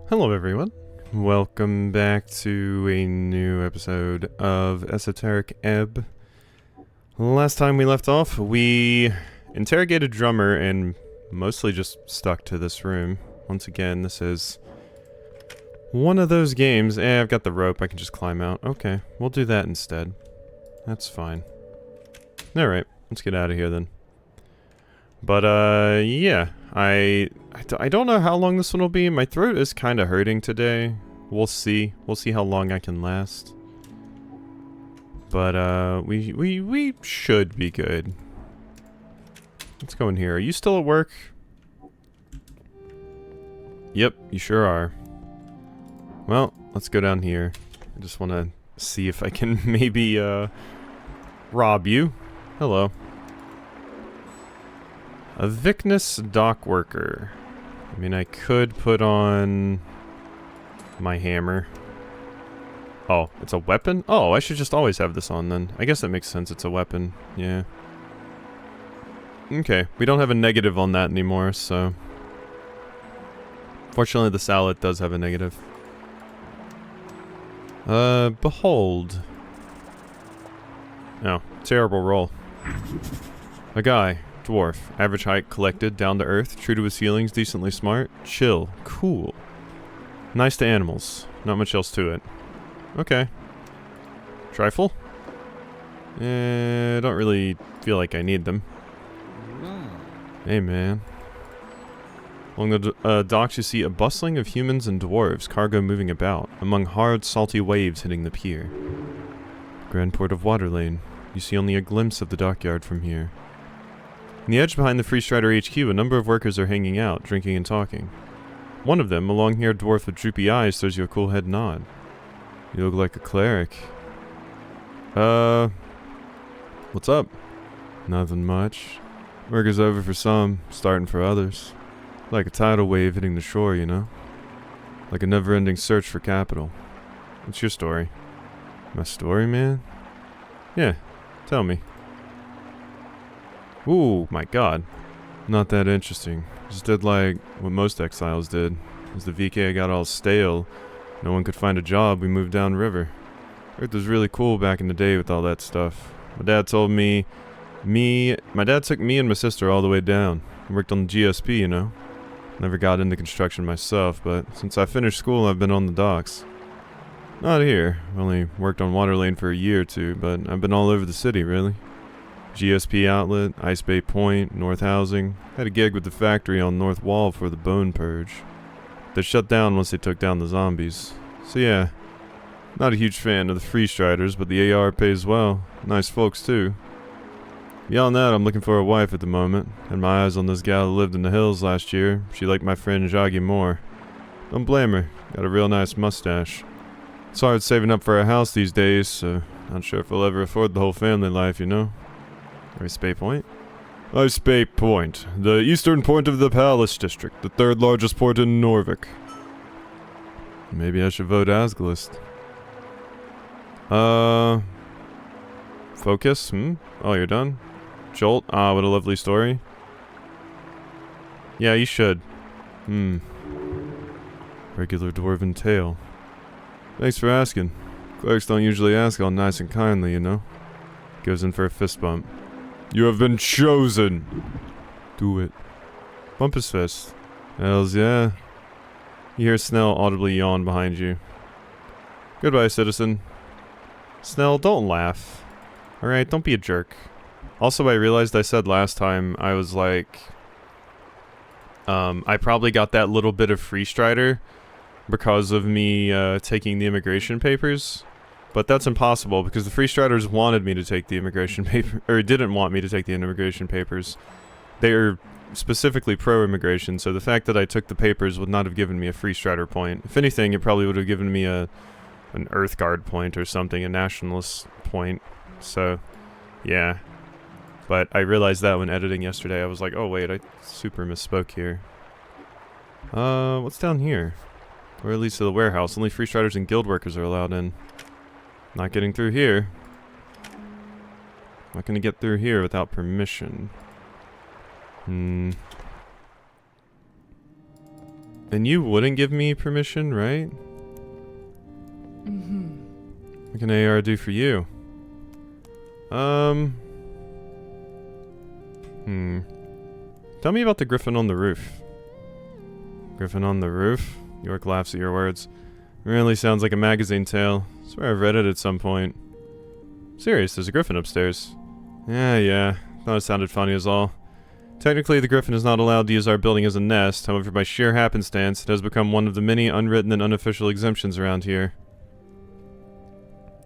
Hello everyone, welcome back to a new episode of Esoteric Ebb. Last time we left off, we interrogated Drummer and mostly just stuck to this room. Once again, this is one of those games. I've got the rope, I can just climb out. Okay, we'll do that instead. That's fine. Alright, let's get out of here then. But, yeah, I don't know how long this one will be. My throat is kind of hurting today. We'll see. We'll see how long I can last. But, we should be good. Let's go in here. Are you still at work? Yep, you sure are. Well, let's go down here. I just want to see if I can maybe, rob you. Hello. A Vicness dock worker. I mean, I could put on my hammer. Oh, it's a weapon? Oh, I should just always have this on then. I guess that makes sense, it's a weapon. Yeah. Okay, we don't have a negative on that anymore, so... Fortunately, the salad does have a negative. Behold. Oh, terrible roll. A guy. Dwarf. Average height, collected, down to earth, true to his feelings, decently smart, chill, cool. Nice to animals. Not much else to it. Okay. Trifle? I don't really feel like I need them. Hey man. Along the docks you see a bustling of humans and dwarves, cargo moving about, among hard, salty waves hitting the pier. Grand Port of Waterlane. You see only a glimpse of the dockyard from here. On the edge behind the Free Strider HQ, a number of workers are hanging out, drinking and talking. One of them, a long-haired dwarf with droopy eyes, throws you a cool head nod. You look like a cleric. What's up? Nothing much. Work is over for some, starting for others. Like a tidal wave hitting the shore, you know? Like a never-ending search for capital. What's your story? My story, man? Yeah, tell me. Ooh, my god. Not that interesting. Just did like what most exiles did. As the VK got all stale, no one could find a job, we moved downriver. Earth was really cool back in the day with all that stuff. My dad told me, my dad took me and my sister all the way down. I worked on the GSP, you know. Never got into construction myself, but since I finished school I've been on the docks. Not here. I've only worked on Waterlane for a year or two, but I've been all over the city, really. GSP outlet, Ice Bay Point, North Housing. Had a gig with the factory on North Wall for the Bone Purge. They shut down once they took down the zombies. So yeah, not a huge fan of the Free Striders, but the AR pays well. Nice folks too. Beyond that, I'm looking for a wife at the moment. Had my eyes on this gal who lived in the hills last year. She liked my friend Jaggy more. Don't blame her. Got a real nice mustache. It's hard saving up for a house these days, so not sure if I'll ever afford the whole family life, you know? Ice Bay Point? Ice Bay Point, the eastern point of the Palace District, the third largest port in Norvik. Maybe I should vote Asglist. Focus? Oh, you're done? Jolt? Ah, what a lovely story. Yeah, you should. Regular dwarven tale. Thanks for asking. Clerics don't usually ask all nice and kindly, you know? Goes in for a fist bump. You have been chosen! Do it. Bump his fist. Hells yeah. You hear Snell audibly yawn behind you. Goodbye, citizen. Snell, don't laugh. Alright, don't be a jerk. Also, I realized I said last time, I was like... I probably got that little bit of Free Strider because of me, taking the immigration papers. But that's impossible, because the Free Striders wanted me to take the immigration paper, or didn't want me to take the immigration papers. They are specifically pro-immigration, so the fact that I took the papers would not have given me a Free Strider point. If anything, it probably would have given me an Earthguard point or something, a nationalist point. So, yeah. But I realized that when editing yesterday, I was like, oh wait, I super misspoke here. What's down here? Or at least to the warehouse. Only Free Striders and guild workers are allowed in. Not getting through here. Not gonna get through here without permission. And you wouldn't give me permission, right? Mm-hmm. What can AR do for you? Tell me about the griffin on the roof. Griffin on the roof? York laughs at your words. Really sounds like a magazine tale. Swear I've read it at some point. Serious, there's a griffin upstairs. Yeah. Thought it sounded funny as all. Technically, the griffin is not allowed to use our building as a nest. However, by sheer happenstance, it has become one of the many unwritten and unofficial exemptions around here.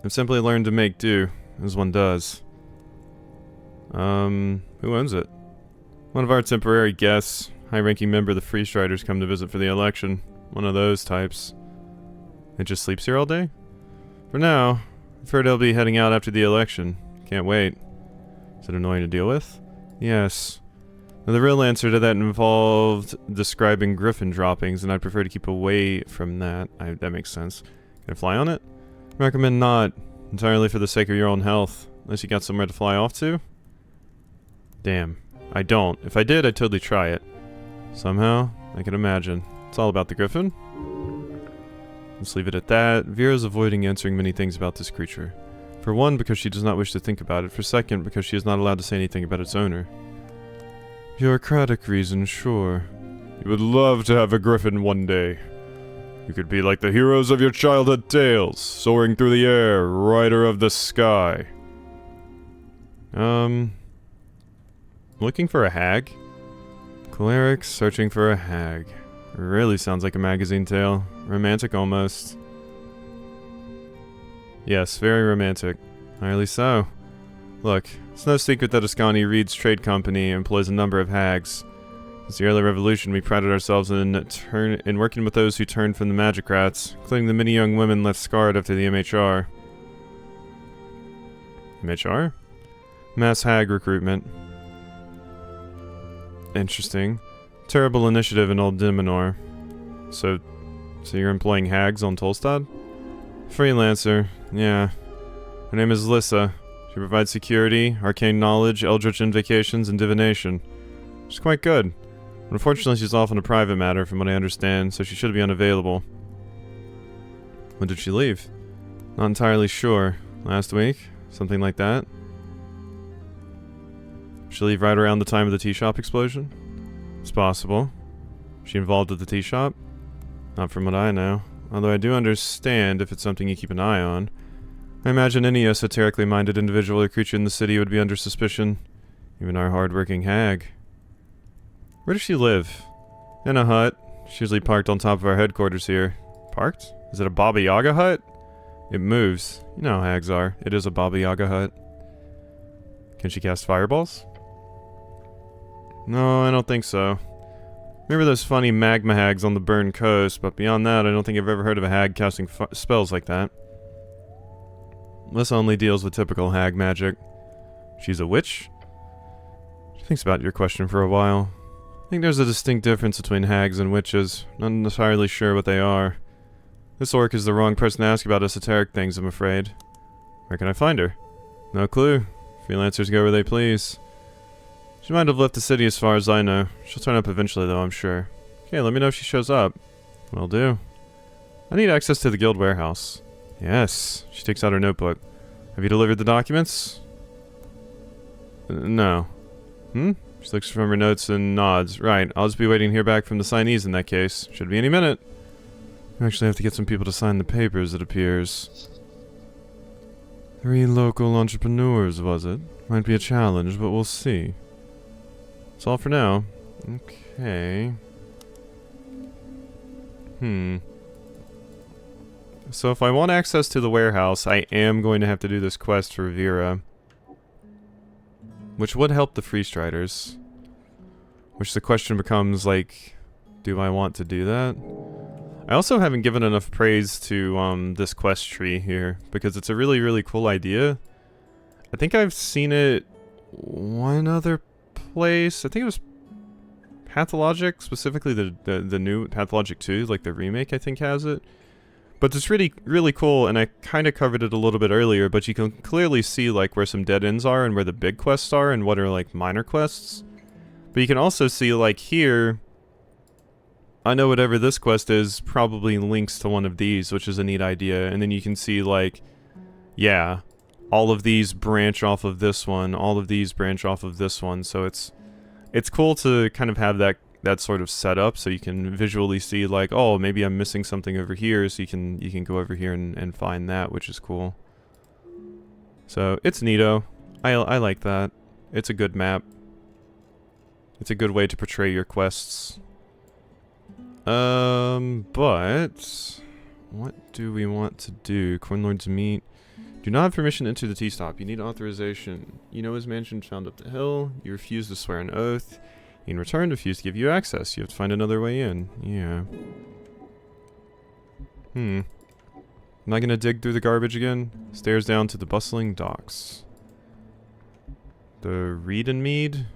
I've simply learned to make do, as one does. Who owns it? One of our temporary guests, high-ranking member of the Free Striders, come to visit for the election. One of those types. It just sleeps here all day? For now. I've heard he'll be heading out after the election. Can't wait. Is it annoying to deal with? Yes. Now, the real answer to that involved describing griffin droppings, and I'd prefer to keep away from that. That makes sense. Can I fly on it? I recommend not. Entirely for the sake of your own health. Unless you got somewhere to fly off to? Damn. I don't. If I did, I'd totally try it. Somehow, I can imagine. It's all about the griffin. Let's leave it at that. Vera's avoiding answering many things about this creature. For one, because she does not wish to think about it. For second, because she is not allowed to say anything about its owner. Bureaucratic reasons, sure. You would love to have a griffin one day. You could be like the heroes of your childhood tales, soaring through the air, rider of the sky. Looking for a hag? Cleric searching for a hag. Really sounds like a magazine tale. Romantic almost. Yes, very romantic. Highly so. Look, it's no secret that Ascani Reed's trade company employs a number of hags. Since the early revolution, we prided ourselves in working with those who turned from the magicrats, including the many young women left scarred after the MHR. MHR? Mass hag recruitment. Interesting. Terrible initiative in Old Dimenor. So you're employing hags on Tolstad? Freelancer, yeah. Her name is Lissa. She provides security, arcane knowledge, eldritch invocations, and divination. She's quite good. But unfortunately, she's off on a private matter, from what I understand, so she should be unavailable. When did she leave? Not entirely sure. Last week? Something like that? Did she leave right around the time of the tea shop explosion? It's possible. She involved with the tea shop? Not from what I know. Although I do understand if it's something you keep an eye on. I imagine any esoterically minded individual or creature in the city would be under suspicion. Even our hard-working hag. Where does she live? In a hut. She's usually parked on top of our headquarters here. Parked? Is it a Baba Yaga hut? It moves. You know how hags are. It is a Baba Yaga hut. Can she cast fireballs? No, I don't think so. Remember those funny magma hags on the Burn Coast, but beyond that, I don't think I've ever heard of a hag casting spells like that. This only deals with typical hag magic. She's a witch? She thinks about your question for a while. I think there's a distinct difference between hags and witches. Not entirely sure what they are. This orc is the wrong person to ask about esoteric things, I'm afraid. Where can I find her? No clue. Freelancers go where they please. She might have left the city as far as I know. She'll turn up eventually though, I'm sure. Okay, let me know if she shows up. Will do. I need access to the guild warehouse. Yes. She takes out her notebook. Have you delivered the documents? No. She looks from her notes and nods. Right, I'll just be waiting to hear back from the signees in that case. Should be any minute. I actually have to get some people to sign the papers, it appears. 3 local entrepreneurs, was it? Might be a challenge, but we'll see. That's all for now. Okay. So if I want access to the warehouse, I am going to have to do this quest for Vera. Which would help the Free Striders. Which the question becomes, like, do I want to do that? I also haven't given enough praise to this quest tree here, because it's a really, really cool idea. I think I've seen it one other place. I think it was Pathologic, specifically the new Pathologic 2, like the remake I think has it. But it's really, really cool, and I kind of covered it a little bit earlier, but you can clearly see like where some dead ends are and where the big quests are and what are like minor quests. But you can also see like here, I know whatever this quest is probably links to one of these, which is a neat idea. And then you can see, like, yeah, all of these branch off of this one, all of these branch off of this one. So it's cool to kind of have that sort of setup, so you can visually see, like, oh, maybe I'm missing something over here, so you can go over here and find that, which is cool. So it's neato. I like that. It's a good map. It's a good way to portray your quests. But what do we want to do? Cornlord's meet. Do not have permission to enter the T-stop. You need authorization. You know his mansion found up the hill. You refuse to swear an oath. In return, refuse to give you access. You have to find another way in. Yeah. Am I gonna dig through the garbage again? Stairs down to the bustling docks. The Reed and Mead?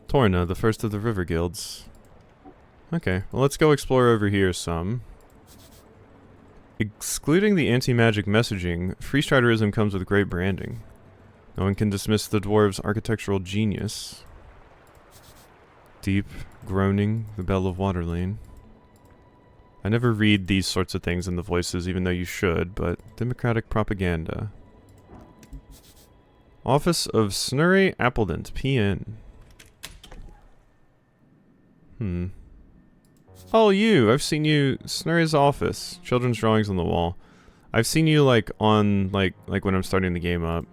Torna, the first of the river guilds. Okay, well, let's go explore over here some. Excluding the anti-magic messaging, freestriderism comes with great branding. No one can dismiss the dwarves' architectural genius. Deep, groaning, the bell of Waterlane. I never read these sorts of things in the voices, even though you should, but democratic propaganda. Office of Snurre Appledent, PN. Oh, you! I've seen you. Snurre's office. Children's drawings on the wall. I've seen you, like, on, like when I'm starting the game up.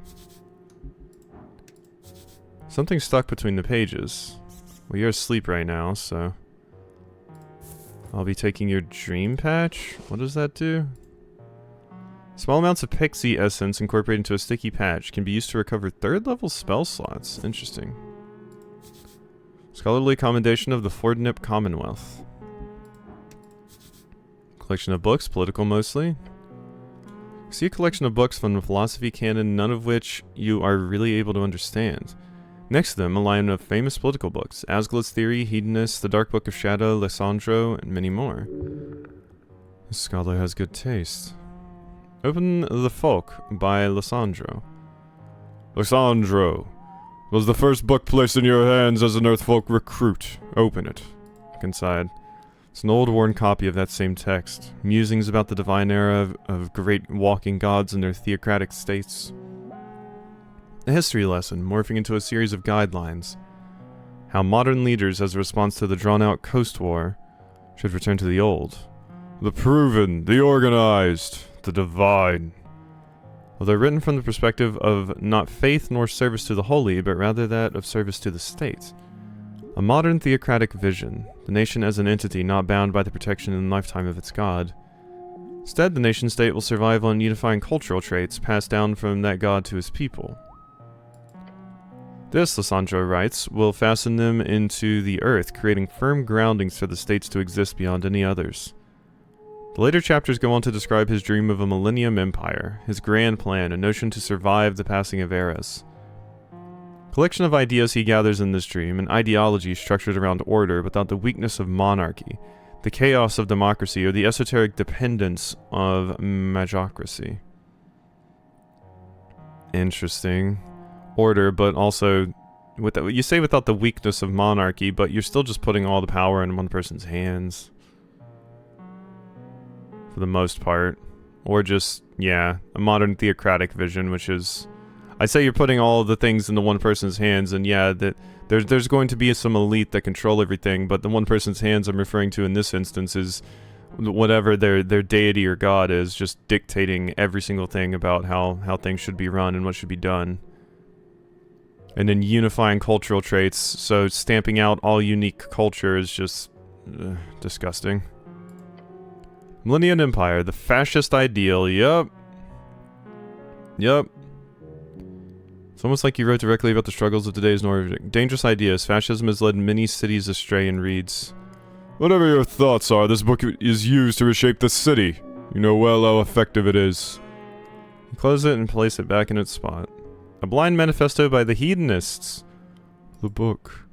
Something stuck between the pages. Well, you're asleep right now, so... I'll be taking your dream patch? What does that do? Small amounts of pixie essence incorporated into a sticky patch can be used to recover 3rd level spell slots. Interesting. Scholarly commendation of the Fordnip Commonwealth. Collection of books, political mostly. See a collection of books from the philosophy canon, none of which you are really able to understand. Next to them, a line of famous political books. Asgla's Theory, Hedonist, The Dark Book of Shadow, Lysandro, and many more. This scholar has good taste. Open the Folk by Lysandro. Lysandro was the first book placed in your hands as an Earthfolk recruit. Open it. Look inside. It's an old worn copy of that same text. Musings about the divine era of great walking gods and their theocratic states. A history lesson, morphing into a series of guidelines. How modern leaders, as a response to the drawn-out Coast War, should return to the old. The proven, the organized, the divine. Although written from the perspective of not faith nor service to the holy, but rather that of service to the state. A modern theocratic vision, the nation as an entity not bound by the protection and lifetime of its god. Instead, the nation-state will survive on unifying cultural traits passed down from that god to his people. This, Lysandro writes, will fasten them into the earth, creating firm groundings for the states to exist beyond any others. The later chapters go on to describe his dream of a millennium empire, his grand plan, a notion to survive the passing of eras. Collection of ideas he gathers in this dream, an ideology structured around order without the weakness of monarchy, the chaos of democracy, or the esoteric dependence of magocracy. Interesting. Order, but also, you say without the weakness of monarchy, but you're still just putting all the power in one person's hands. For the most part. Or just, yeah, a modern theocratic vision, which is... I say you're putting all of the things in the one person's hands, and yeah, that there's going to be some elite that control everything, but the one person's hands I'm referring to in this instance is whatever their deity or god is, just dictating every single thing about how things should be run and what should be done. And then unifying cultural traits, so stamping out all unique culture is just disgusting. Millennium Empire, the fascist ideal, yup. Yup. It's almost like you wrote directly about the struggles of today's Nordic. Dangerous ideas. Fascism has led many cities astray and reads, whatever your thoughts are, this book is used to reshape the city. You know well how effective it is. Close it and place it back in its spot. A blind manifesto by the hedonists. The book.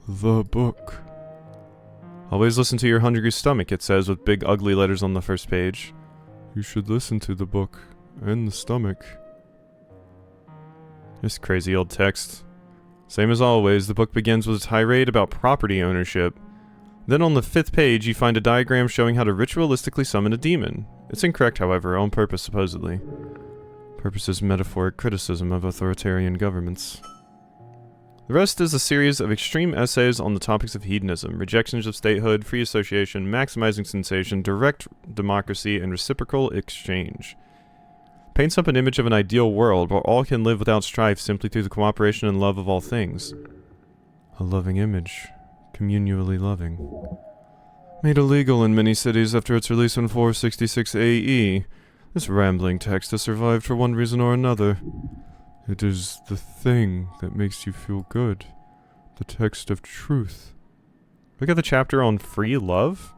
The book. Always listen to your hungry stomach, it says with big ugly letters on the first page. You should listen to the book. And the stomach. This crazy old text. Same as always, the book begins with a tirade about property ownership. Then on the 5th page, you find a diagram showing how to ritualistically summon a demon. It's incorrect, however, on purpose supposedly. Purpose is metaphoric criticism of authoritarian governments. The rest is a series of extreme essays on the topics of hedonism, rejections of statehood, free association, maximizing sensation, direct democracy, and reciprocal exchange. Paints up an image of an ideal world where all can live without strife simply through the cooperation and love of all things. A loving image. Communally loving. Made illegal in many cities after its release in 466 AE, this rambling text has survived for one reason or another. It is the thing that makes you feel good. The text of truth. Look at the chapter on free love.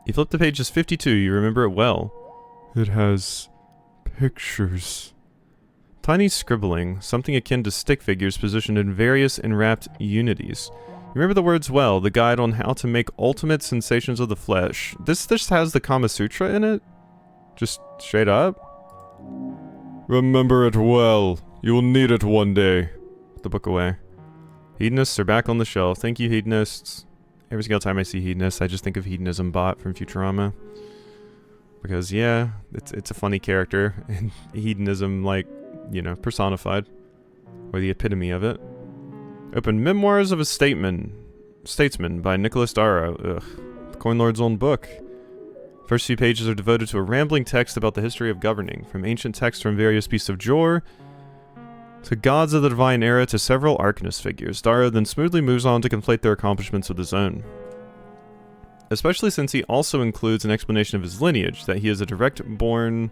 You flip to pages 52, you remember it well. It has pictures. Tiny scribbling, something akin to stick figures positioned in various enwrapped unities. Remember the words well, the guide on how to make ultimate sensations of the flesh. This has the Kama Sutra in it? Just straight up? Remember it well. You will need it one day. Put the book away. Hedonists are back on the shelf. Thank you, hedonists. Every single time I see hedonists, I just think of Hedonism Bot from Futurama. Because, yeah, it's a funny character. And hedonism, like, you know, personified. Or the epitome of it. Open Memoirs of a Statesman by Nicholas Darrow. Ugh. The Coin Lord's own book. First few pages are devoted to a rambling text about the history of governing, from ancient texts from various beasts of Jor, to gods of the divine era, to several arcanist figures. Darrow then smoothly moves on to conflate their accomplishments with his own. Especially since he also includes an explanation of his lineage, that he is a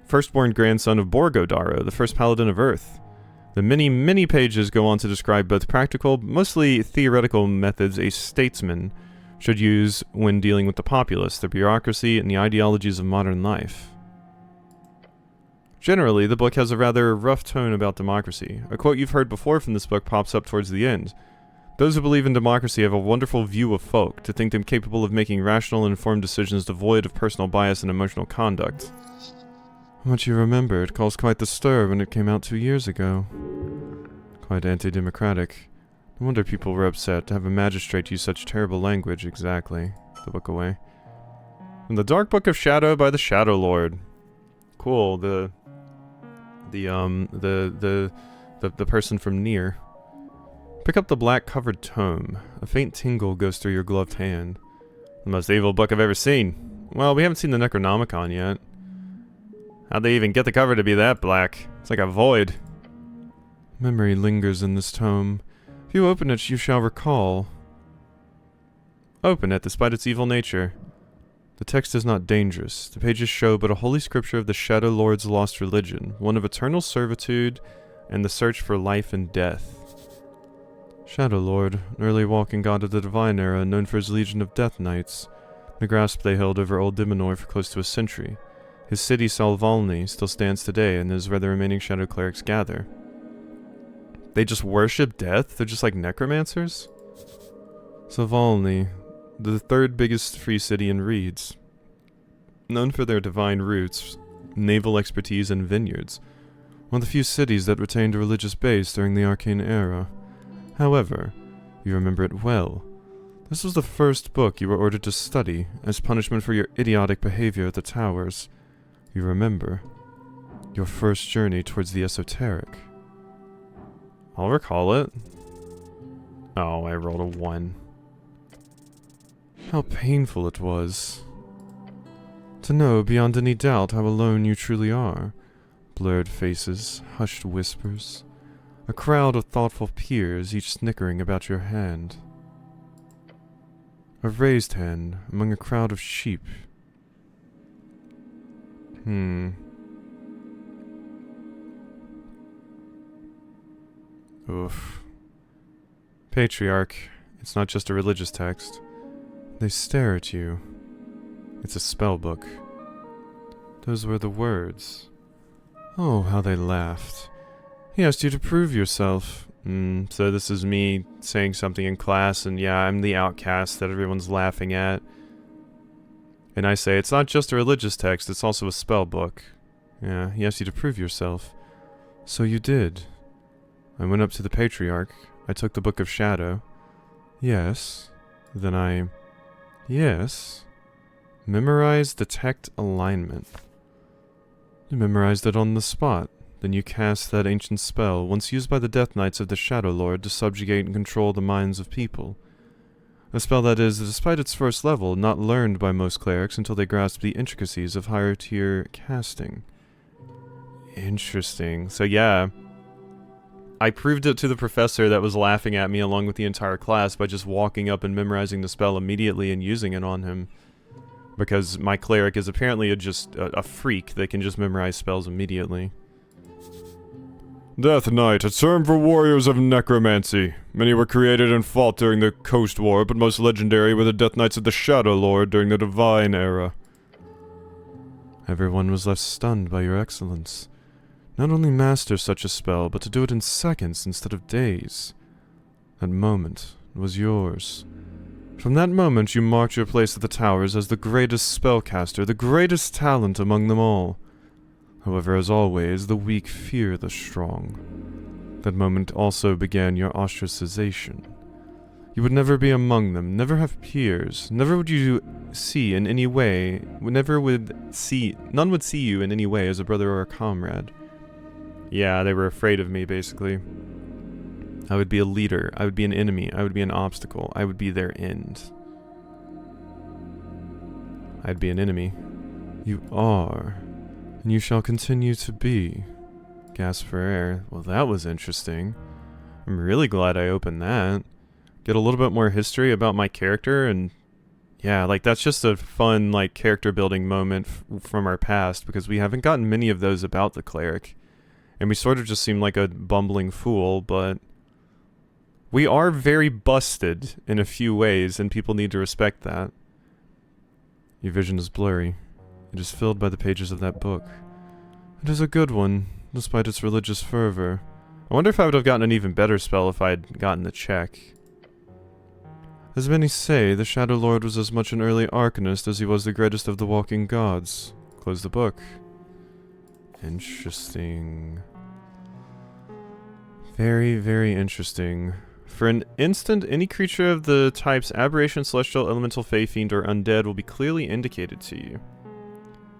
firstborn grandson of Borgo Darrow, the first paladin of Earth. The many pages go on to describe both practical, mostly theoretical methods a statesman should use when dealing with the populace, the bureaucracy, and the ideologies of modern life. Generally, the book has a rather rough tone about democracy. A quote you've heard before from this book pops up towards the end. Those who believe in democracy have a wonderful view of folk, to think them capable of making rational and informed decisions devoid of personal bias and emotional conduct. What you remember, it caused quite the stir when it came out 2 years ago. Quite anti-democratic. No wonder people were upset to have a magistrate use such terrible language. Exactly. The book away. And the Dark Book of Shadow by the Shadow Lord. Cool. The person from Nier. Pick up the black covered tome. A faint tingle goes through your gloved hand. The most evil book I've ever seen. Well, we haven't seen the Necronomicon yet. How'd they even get the cover to be that black? It's like a void. Memory lingers in this tome. If you open it, you shall recall. Open it, despite its evil nature. The text is not dangerous. The pages show but a holy scripture of the Shadow Lord's lost religion, one of eternal servitude and the search for life and death. Shadow Lord, an early walking god of the Divine Era, known for his legion of Death Knights, the grasp they held over Old Dimenor for close to a century. His city, Salvalny, still stands today, and is where the remaining Shadow Clerics gather. They just worship death? They're just like necromancers? Salvalny, the third biggest free city in Reeds. Known for their divine roots, naval expertise, and vineyards. One of the few cities that retained a religious base during the Arcane Era. However, you remember it well. This was the first book you were ordered to study, as punishment for your idiotic behavior at the towers. You remember. Your first journey towards the esoteric. I'll recall it. Oh, I rolled a 1. How painful it was. To know beyond any doubt how alone you truly are. Blurred faces, hushed whispers. A crowd of thoughtful peers, each snickering about your hand. A raised hand among a crowd of sheep. Oof. Patriarch, it's not just a religious text. They stare at you. It's a spell book. Those were the words. Oh, how they laughed. He asked you to prove yourself. So this is me saying something in class, and yeah, I'm the outcast that everyone's laughing at. And I say, it's not just a religious text, it's also a spell book. Yeah, he asked you to prove yourself. So you did. I went up to the Patriarch. I took the Book of Shadow. Yes. Then I... Yes. Memorize Detect Alignment. You memorized it on the spot. Then you cast that ancient spell, once used by the Death Knights of the Shadow Lord to subjugate and control the minds of people. A spell that is, despite its first level, not learned by most clerics until they grasp the intricacies of higher tier casting. Interesting. So yeah, I proved it to the professor that was laughing at me along with the entire class by just walking up and memorizing the spell immediately and using it on him. Because my cleric is apparently just a freak that can just memorize spells immediately. Death Knight, a term for warriors of necromancy. Many were created and fought during the Coast War, but most legendary were the Death Knights of the Shadow Lord during the Divine Era. Everyone was left stunned by your excellence. Not only master such a spell, but to do it in seconds instead of days. That moment was yours. From that moment you marked your place at the towers as the greatest spellcaster, the greatest talent among them all. However, as always, the weak fear the strong. That moment also began your ostracization. You would never be among them, never have peers, never would you see in any way, none would see you in any way as a brother or a comrade. Yeah, they were afraid of me, basically. I would be a leader, I would be an enemy, I would be an obstacle, I would be their end. I'd be an enemy. You are, and you shall continue to be. Gasp for air. Well, that was interesting. I'm really glad I opened that. Get a little bit more history about my character, and yeah, like that's just a fun, like, character building moment from our past, because we haven't gotten many of those about the cleric. And we sort of just seem like a bumbling fool, but we are very busted in a few ways, and people need to respect that. Your vision is blurry. It is filled by the pages of that book. It is a good one, despite its religious fervor. I wonder if I would have gotten an even better spell if I had gotten the check. As many say, the Shadow Lord was as much an early arcanist as he was the greatest of the walking gods. Close the book. Interesting. Very, very interesting. For an instant, any creature of the types Aberration, Celestial, Elemental, Fey, Fiend, or Undead will be clearly indicated to you.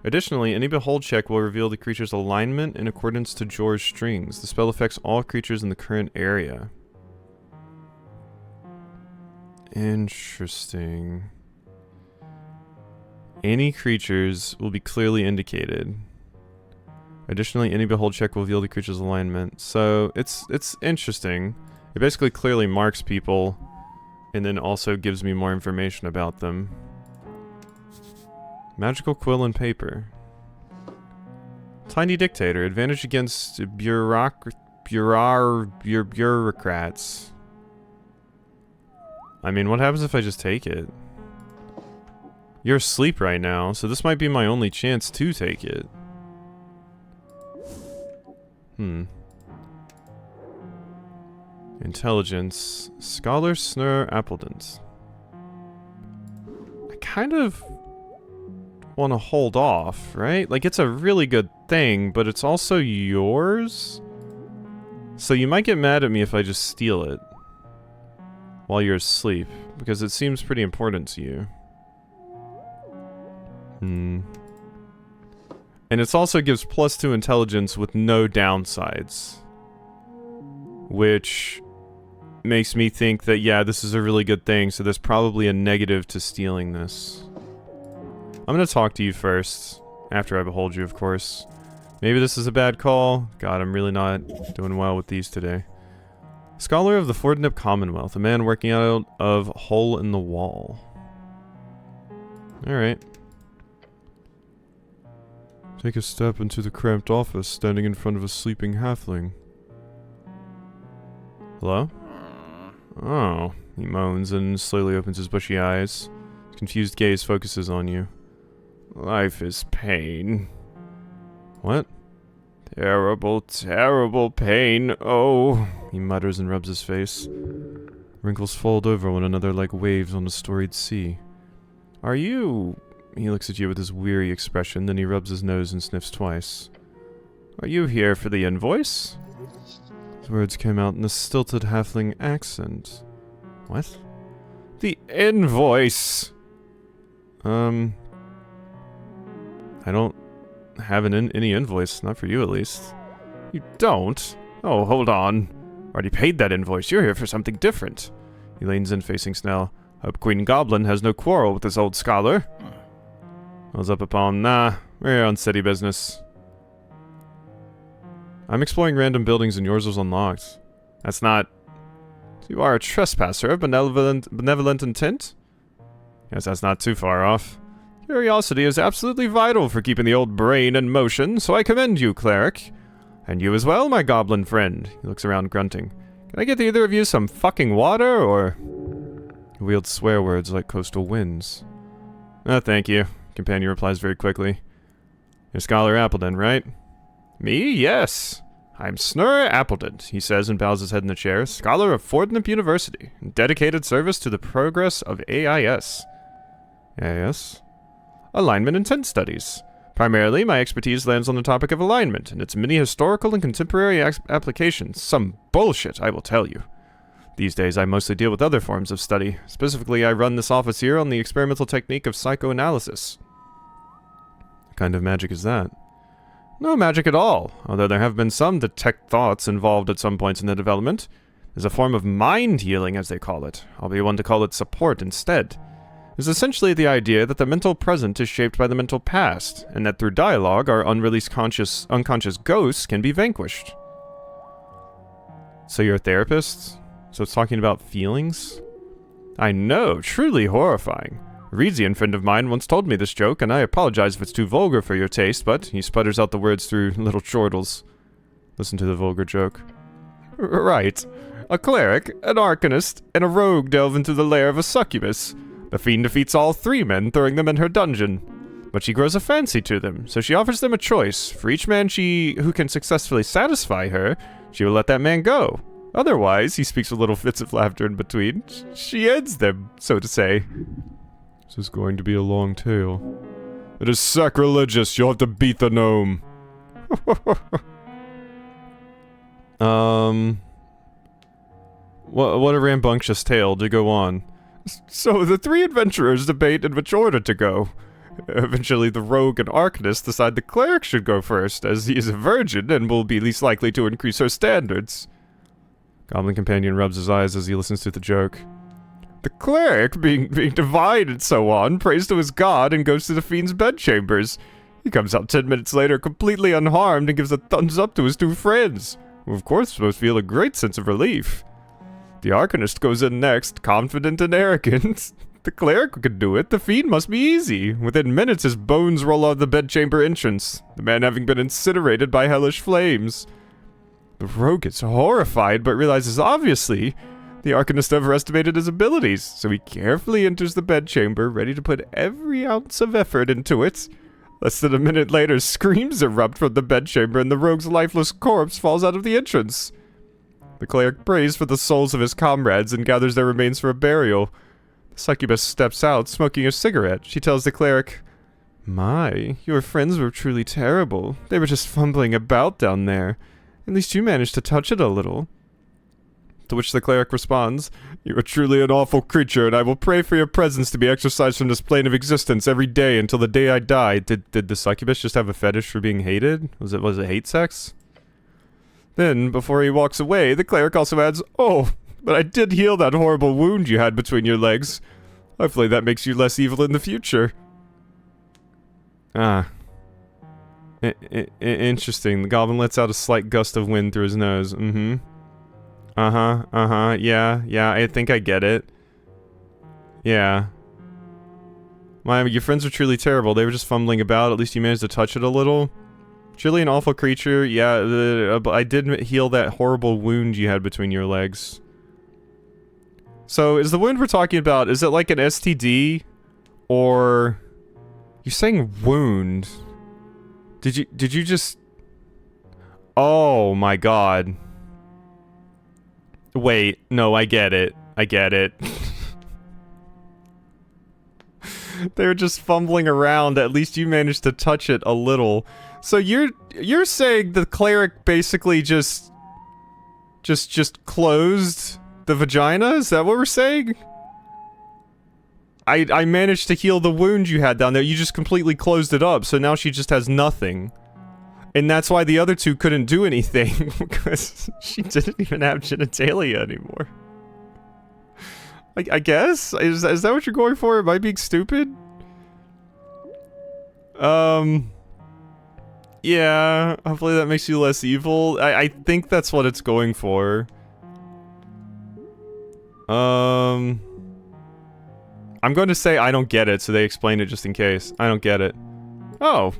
Additionally, any Behold check will reveal the creature's alignment in accordance to Jor's strings. The spell affects all creatures in the current area. Interesting. Any creatures will be clearly indicated. Additionally, any Behold check will reveal the creature's alignment. So, it's interesting. It basically clearly marks people, and then also gives me more information about them. Magical quill and paper. Tiny dictator. Advantage against bureaucrats. I mean, what happens if I just take it? You're asleep right now, so this might be my only chance to take it. Intelligence. Scholar Snurre Appledent. I kind of want to hold off, right? Like, it's a really good thing, but it's also yours? So you might get mad at me if I just steal it while you're asleep, because it seems pretty important to you. And it also gives +2 intelligence with no downsides. Which makes me think that, yeah, this is a really good thing, so there's probably a negative to stealing this. I'm gonna talk to you first, after I behold you, of course. Maybe this is a bad call. God, I'm really not doing well with these today. Scholar of the Fordnip Commonwealth, a man working out of Hole in the Wall. Alright. Take a step into the cramped office, standing in front of a sleeping halfling. Hello? Oh, he moans and slowly opens his bushy eyes. His confused gaze focuses on you. Life is pain. What? Terrible, terrible pain. Oh, he mutters and rubs his face. Wrinkles fold over one another like waves on a storied sea. Are you... He looks at you with his weary expression, then he rubs his nose and sniffs twice. Are you here for the invoice? His words came out in a stilted halfling accent. What? The invoice! I don't have any invoice. Not for you, at least. You don't? Oh, hold on. Already paid that invoice. You're here for something different. He leans in, facing Snell. Hope Queen Goblin has no quarrel with this old scholar. I was up upon... Nah, we're here on city business. I'm exploring random buildings and yours was unlocked. That's not... You are a trespasser of benevolent intent? Yes, that's not too far off. Curiosity is absolutely vital for keeping the old brain in motion, so I commend you, cleric. And you as well, my goblin friend. He looks around, grunting. Can I get either of you some fucking water, or... He wields swear words like coastal winds. Oh, thank you. Companion replies very quickly. You're Scholar Appledent, right? Me? Yes. I'm Snurre Appledent, he says and bows his head in the chair. Scholar of Fordnip University. Dedicated service to the progress of AIS. AIS? Alignment Intent Studies. Primarily, my expertise lands on the topic of alignment and its many historical and contemporary applications. Some bullshit, I will tell you. These days, I mostly deal with other forms of study. Specifically, I run this office here on the experimental technique of psychoanalysis. What kind of magic is that? No magic at all, although there have been some detect thoughts involved at some points in the development. There's a form of mind healing, as they call it. I'll be one to call it support instead. It's essentially the idea that the mental present is shaped by the mental past, and that through dialogue, our unreleased unconscious ghosts can be vanquished. So you're a therapist? So it's talking about feelings? I know, truly horrifying. A Rezian friend of mine once told me this joke, and I apologize if it's too vulgar for your taste, but he sputters out the words through little chortles. Listen to the vulgar joke. Right. A cleric, an arcanist, and a rogue delve into the lair of a succubus. The fiend defeats all three men, throwing them in her dungeon. But she grows a fancy to them, so she offers them a choice. For each man who can successfully satisfy her, she will let that man go. Otherwise, he speaks with little fits of laughter in between, she ends them, so to say. This is going to be a long tale. It is sacrilegious, you'll have to beat the gnome. What a rambunctious tale to go on. So the three adventurers debate in which order to go. Eventually the rogue and arcanist decide the cleric should go first, as he is a virgin and will be least likely to increase her standards. Goblin companion rubs his eyes as he listens to the joke. The cleric, being divine and so on, prays to his god and goes to the fiend's bedchambers. He comes out 10 minutes later completely unharmed and gives a thumbs up to his two friends, who of course must feel a great sense of relief. The arcanist goes in next, confident and arrogant. The cleric could do it, the fiend must be easy. Within minutes his bones roll out of the bedchamber entrance, the man having been incinerated by hellish flames. The rogue is horrified, but realizes obviously the arcanist overestimated his abilities, so he carefully enters the bedchamber, ready to put every ounce of effort into it. Less than a minute later, screams erupt from the bedchamber and the rogue's lifeless corpse falls out of the entrance. The cleric prays for the souls of his comrades and gathers their remains for a burial. The succubus steps out, smoking a cigarette. She tells the cleric, "My, your friends were truly terrible. They were just fumbling about down there. At least you managed to touch it a little." To which the cleric responds, "You are truly an awful creature, and I will pray for your presence to be exorcised from this plane of existence every day until the day I die." Did the succubus just have a fetish for being hated? Was it hate sex? Then, before he walks away, the cleric also adds, "Oh, but I did heal that horrible wound you had between your legs. Hopefully that makes you less evil in the future." Ah. Interesting. The goblin lets out a slight gust of wind through his nose. Yeah, I think I get it. Yeah. Your friends were truly terrible. They were just fumbling about. At least you managed to touch it a little. Truly an awful creature. Yeah, I did heal that horrible wound you had between your legs. So, is the wound we're talking about, is it like an STD? Or... You're saying wound. Did you just... Oh my god. Wait, no, I get it. They were just fumbling around. At least you managed to touch it a little. So you're saying the cleric basically just closed the vagina? Is that what we're saying? I managed to heal the wound you had down there. You just completely closed it up, so now she just has nothing. And that's why the other two couldn't do anything, because she didn't even have genitalia anymore. I guess? Is that what you're going for? Am I being stupid? Yeah, hopefully that makes you less evil. I think that's what it's going for. I'm going to say I don't get it, so they explain it just in case. I don't get it. Oh.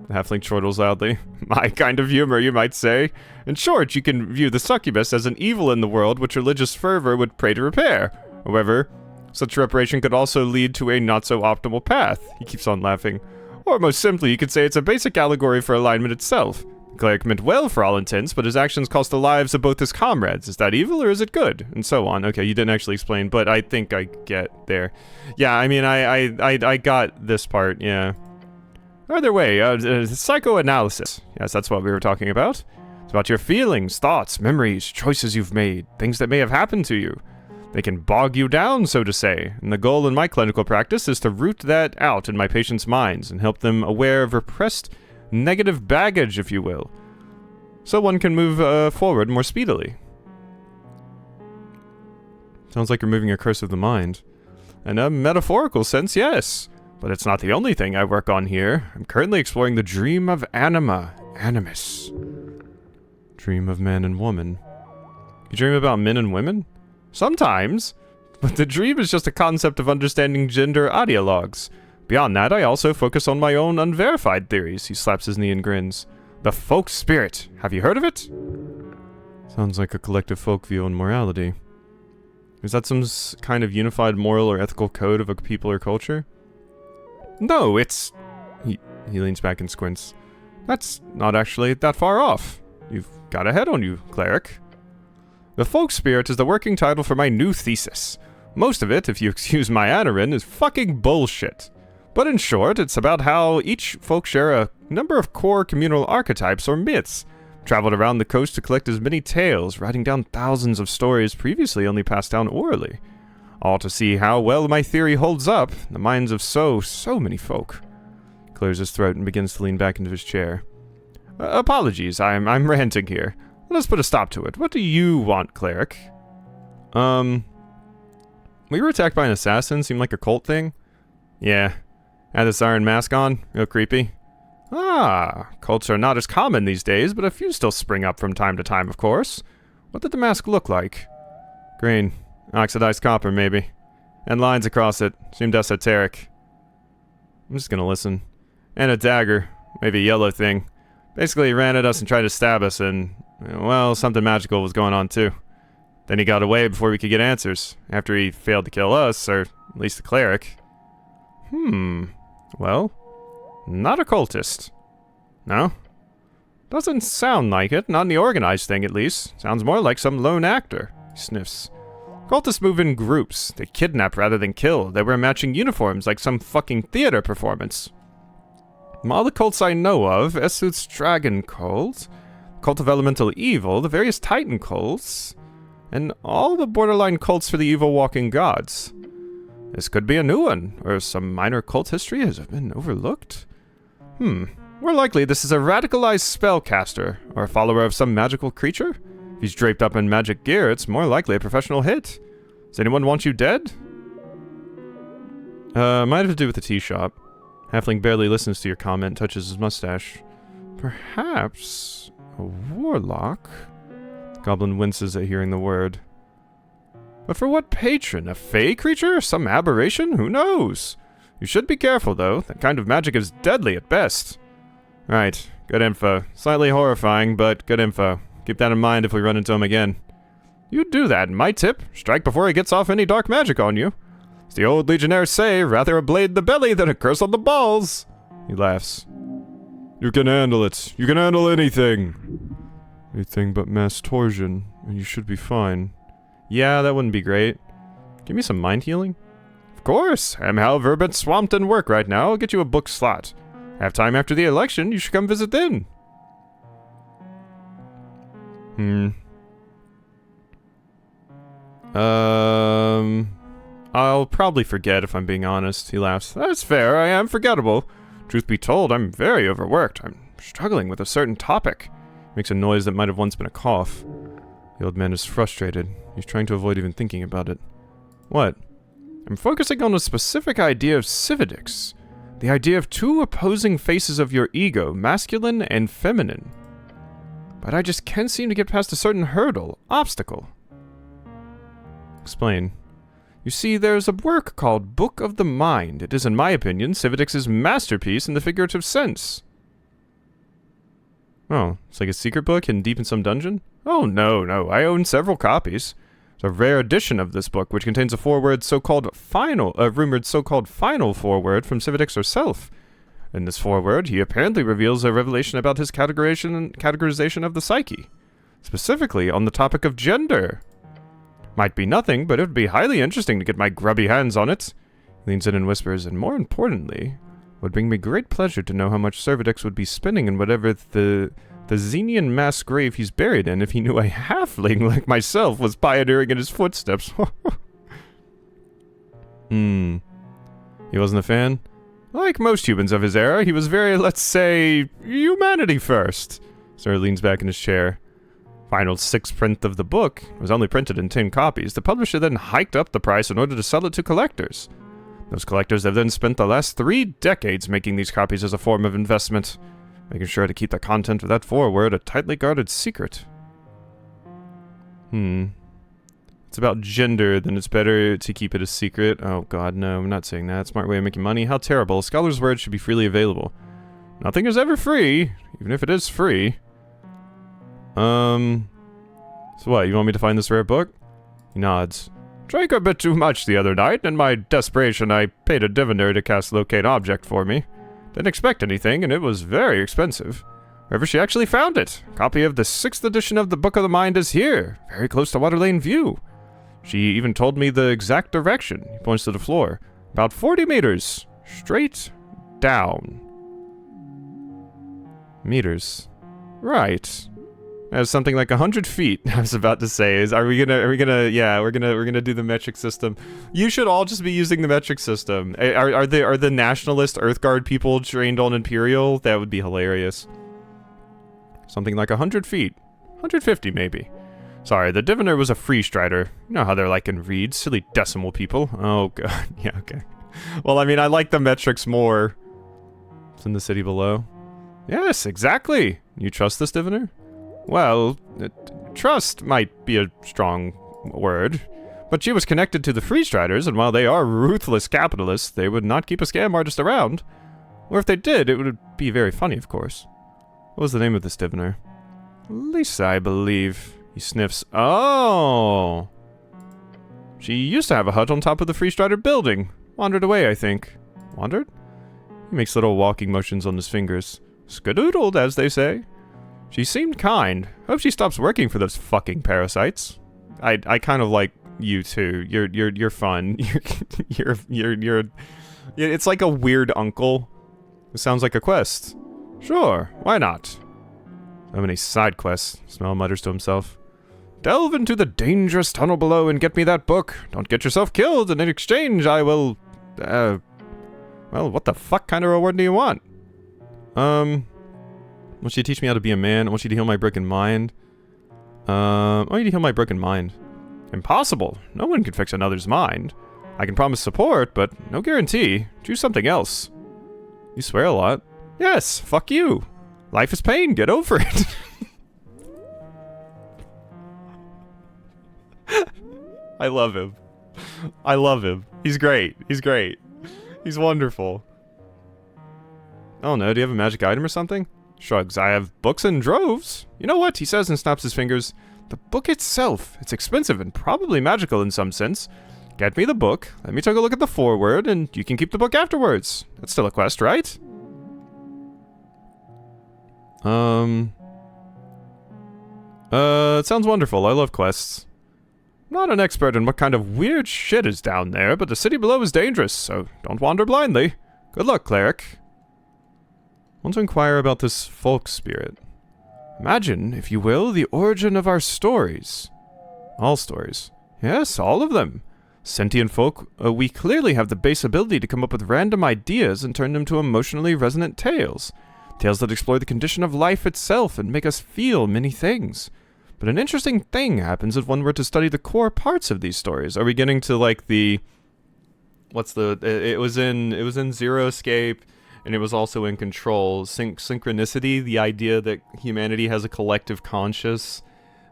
The halfling chortles loudly. My kind of humor, you might say. In short, you can view the succubus as an evil in the world which religious fervor would pray to repair. However, such reparation could also lead to a not-so-optimal path. He keeps on laughing. Or most simply, you could say it's a basic allegory for alignment itself. The cleric meant well for all intents, but his actions cost the lives of both his comrades. Is that evil or is it good? And so on. Okay, you didn't actually explain, but I think I get there. Yeah, I mean, I got this part, yeah. Either way, psychoanalysis. Yes, that's what we were talking about. It's about your feelings, thoughts, memories, choices you've made, things that may have happened to you. They can bog you down, so to say, and the goal in my clinical practice is to root that out in my patients' minds and help them aware of repressed negative baggage, if you will, so one can move forward more speedily. Sounds like you're moving a curse of the mind. In a metaphorical sense, yes. But it's not the only thing I work on here. I'm currently exploring the dream of anima, animus. Dream of man and woman. You dream about men and women? Sometimes. But the dream is just a concept of understanding gender ideologues. Beyond that, I also focus on my own unverified theories. He slaps his knee and grins. The folk spirit. Have you heard of it? Sounds like a collective folk view on morality. Is that some kind of unified moral or ethical code of a people or culture? No, it's... He leans back and squints. That's not actually that far off. You've got a head on you, cleric. The folk spirit is the working title for my new thesis. Most of it, if you excuse my anarin, is fucking bullshit. But in short, it's about how each folk share a number of core communal archetypes or myths. Traveled around the coast to collect as many tales, writing down thousands of stories previously only passed down orally. All to see how well my theory holds up in the minds of so many folk. He clears his throat and begins to lean back into his chair. Apologies, I'm ranting here. Let's put a stop to it. What do you want, cleric? We were attacked by an assassin, seemed like a cult thing. Yeah. Had this iron mask on, real creepy. Ah, cults are not as common these days, but a few still spring up from time to time, of course. What did the mask look like? Green. Oxidized copper, maybe. And lines across it. Seemed esoteric. I'm just gonna listen. And a dagger. Maybe a yellow thing. Basically, he ran at us and tried to stab us, and, well, something magical was going on, too. Then he got away before we could get answers. After he failed to kill us, or at least the cleric. Well, not a cultist. No? Doesn't sound like it. Not in the organized thing, at least. Sounds more like some lone actor. He sniffs. Cultists move in groups. They kidnap rather than kill. They wear matching uniforms like some fucking theater performance. All the cults I know of, Esut's Dragon Cult, Cult of Elemental Evil, the various Titan cults, and all the borderline cults for the evil walking gods. This could be a new one, or some minor cult history has been overlooked. More likely this is a radicalized spellcaster, or a follower of some magical creature. If he's draped up in magic gear, it's more likely a professional hit. Does anyone want you dead? Might have to do with the tea shop. Halfling barely listens to your comment, touches his mustache. Perhaps a warlock? The goblin winces at hearing the word. But for what patron? A fey creature? Some aberration? Who knows? You should be careful, though. That kind of magic is deadly at best. Right, good info. Slightly horrifying, but good info. Keep that in mind if we run into him again. You do that, my tip. Strike before he gets off any dark magic on you. As the old legionnaires say, rather a blade the belly than a curse on the balls. He laughs. You can handle it. You can handle anything. Anything but mass torsion, and you should be fine. Yeah, that wouldn't be great. Give me some mind healing. Of course. I'm however a bit swamped in work right now. I'll get you a book slot. Have time after the election. You should come visit then. I'll probably forget if I'm being honest, he laughs. That's fair, I am forgettable. Truth be told, I'm very overworked. I'm struggling with a certain topic. Makes a noise that might have once been a cough. The old man is frustrated. He's trying to avoid even thinking about it. What? I'm focusing on a specific idea of civics. The idea of two opposing faces of your ego, masculine and feminine. But I just can't seem to get past a certain hurdle, obstacle. Explain. You see, there's a work called Book of the Mind. It is, in my opinion, civics' masterpiece in the figurative sense. Oh, it's like a secret book hidden deep in some dungeon? Oh, no, I own several copies. It's a rare edition of this book, which contains a rumored so-called final foreword from Civics herself. In this foreword, he apparently reveals a revelation about his categorization of the psyche, specifically on the topic of gender. Might be nothing, but it would be highly interesting to get my grubby hands on it. He leans in and whispers, and more importantly, would bring me great pleasure to know how much Cervidix would be spending in whatever the Xenian mass grave he's buried in if he knew a halfling like myself was pioneering in his footsteps. He wasn't a fan? Like most humans of his era, he was very, let's say, humanity first. Snurre leans back in his chair. Final 6th print of the book was only printed in 10 copies. The publisher then hiked up the price in order to sell it to collectors. Those collectors have then spent the last 3 decades making these copies as a form of investment, making sure to keep the content of that foreword a tightly guarded secret. It's about gender, then it's better to keep it a secret. Oh god, no, I'm not saying that. Smart way of making money. How terrible. A scholar's word should be freely available. Nothing is ever free, even if it is free. So what, you want me to find this rare book? He nods. Drank a bit too much the other night, and in my desperation I paid a diviner to cast locate object for me. Didn't expect anything, and it was very expensive. However, she actually found it. A copy of the 6th edition of the Book of the Mind is here, very close to Waterlane View. She even told me the exact direction. He points to the floor. About 40 meters. Straight down. Meters. Right. That's something like 100 feet. I was about to say, we're gonna do the metric system. You should all just be using the metric system. Are the nationalist Earthguard people trained on Imperial? That would be hilarious. Something like 100 feet. 150 maybe. Sorry, the diviner was a freestrider. You know how they're like in Reed, silly decimal people. Oh god, yeah, okay. Well, I mean, I like the metrics more. It's in the city below. Yes, exactly. You trust this diviner? Well, trust might be a strong word, but she was connected to the freestriders, and while they are ruthless capitalists, they would not keep a scam artist around. Or if they did, it would be very funny, of course. What was the name of this diviner? Lisa, I believe. He sniffs. Oh! She used to have a hut on top of the freestrider building. Wandered away, I think. Wandered? He makes little walking motions on his fingers. Skadoodled, as they say. She seemed kind. Hope she stops working for those fucking parasites. I kind of like you too. You're fun. You're it's like a weird uncle. It sounds like a quest. Sure, why not? So many side quests, Smell mutters to himself. Delve into the dangerous tunnel below and get me that book. Don't get yourself killed, and in exchange I will, well, what the fuck kind of reward do you want? I want you to teach me how to be a man. I want you to heal my broken mind. I want you to heal my broken mind. Impossible. No one can fix another's mind. I can promise support, but no guarantee. Choose something else. You swear a lot. Yes, fuck you. Life is pain, get over it. I love him. I love him. He's great. He's great. He's wonderful. Oh no, do you have a magic item or something? Shrugs. I have books in droves. You know what? He says and snaps his fingers. The book itself. It's expensive and probably magical in some sense. Get me the book, let me take a look at the foreword, and you can keep the book afterwards. That's still a quest, right? It sounds wonderful. I love quests. I'm not an expert in what kind of weird shit is down there, but the city below is dangerous, so don't wander blindly. Good luck, cleric. I want to inquire about this folk spirit. Imagine, if you will, the origin of our stories. All stories. Yes, all of them. Sentient folk, we clearly have the base ability to come up with random ideas and turn them to emotionally resonant tales. Tales that explore the condition of life itself and make us feel many things. But an interesting thing happens if one were to study the core parts of these stories. Are we getting to like the... It was in Zero Escape, and it was also in Control. Synchronicity, the idea that humanity has a collective conscious,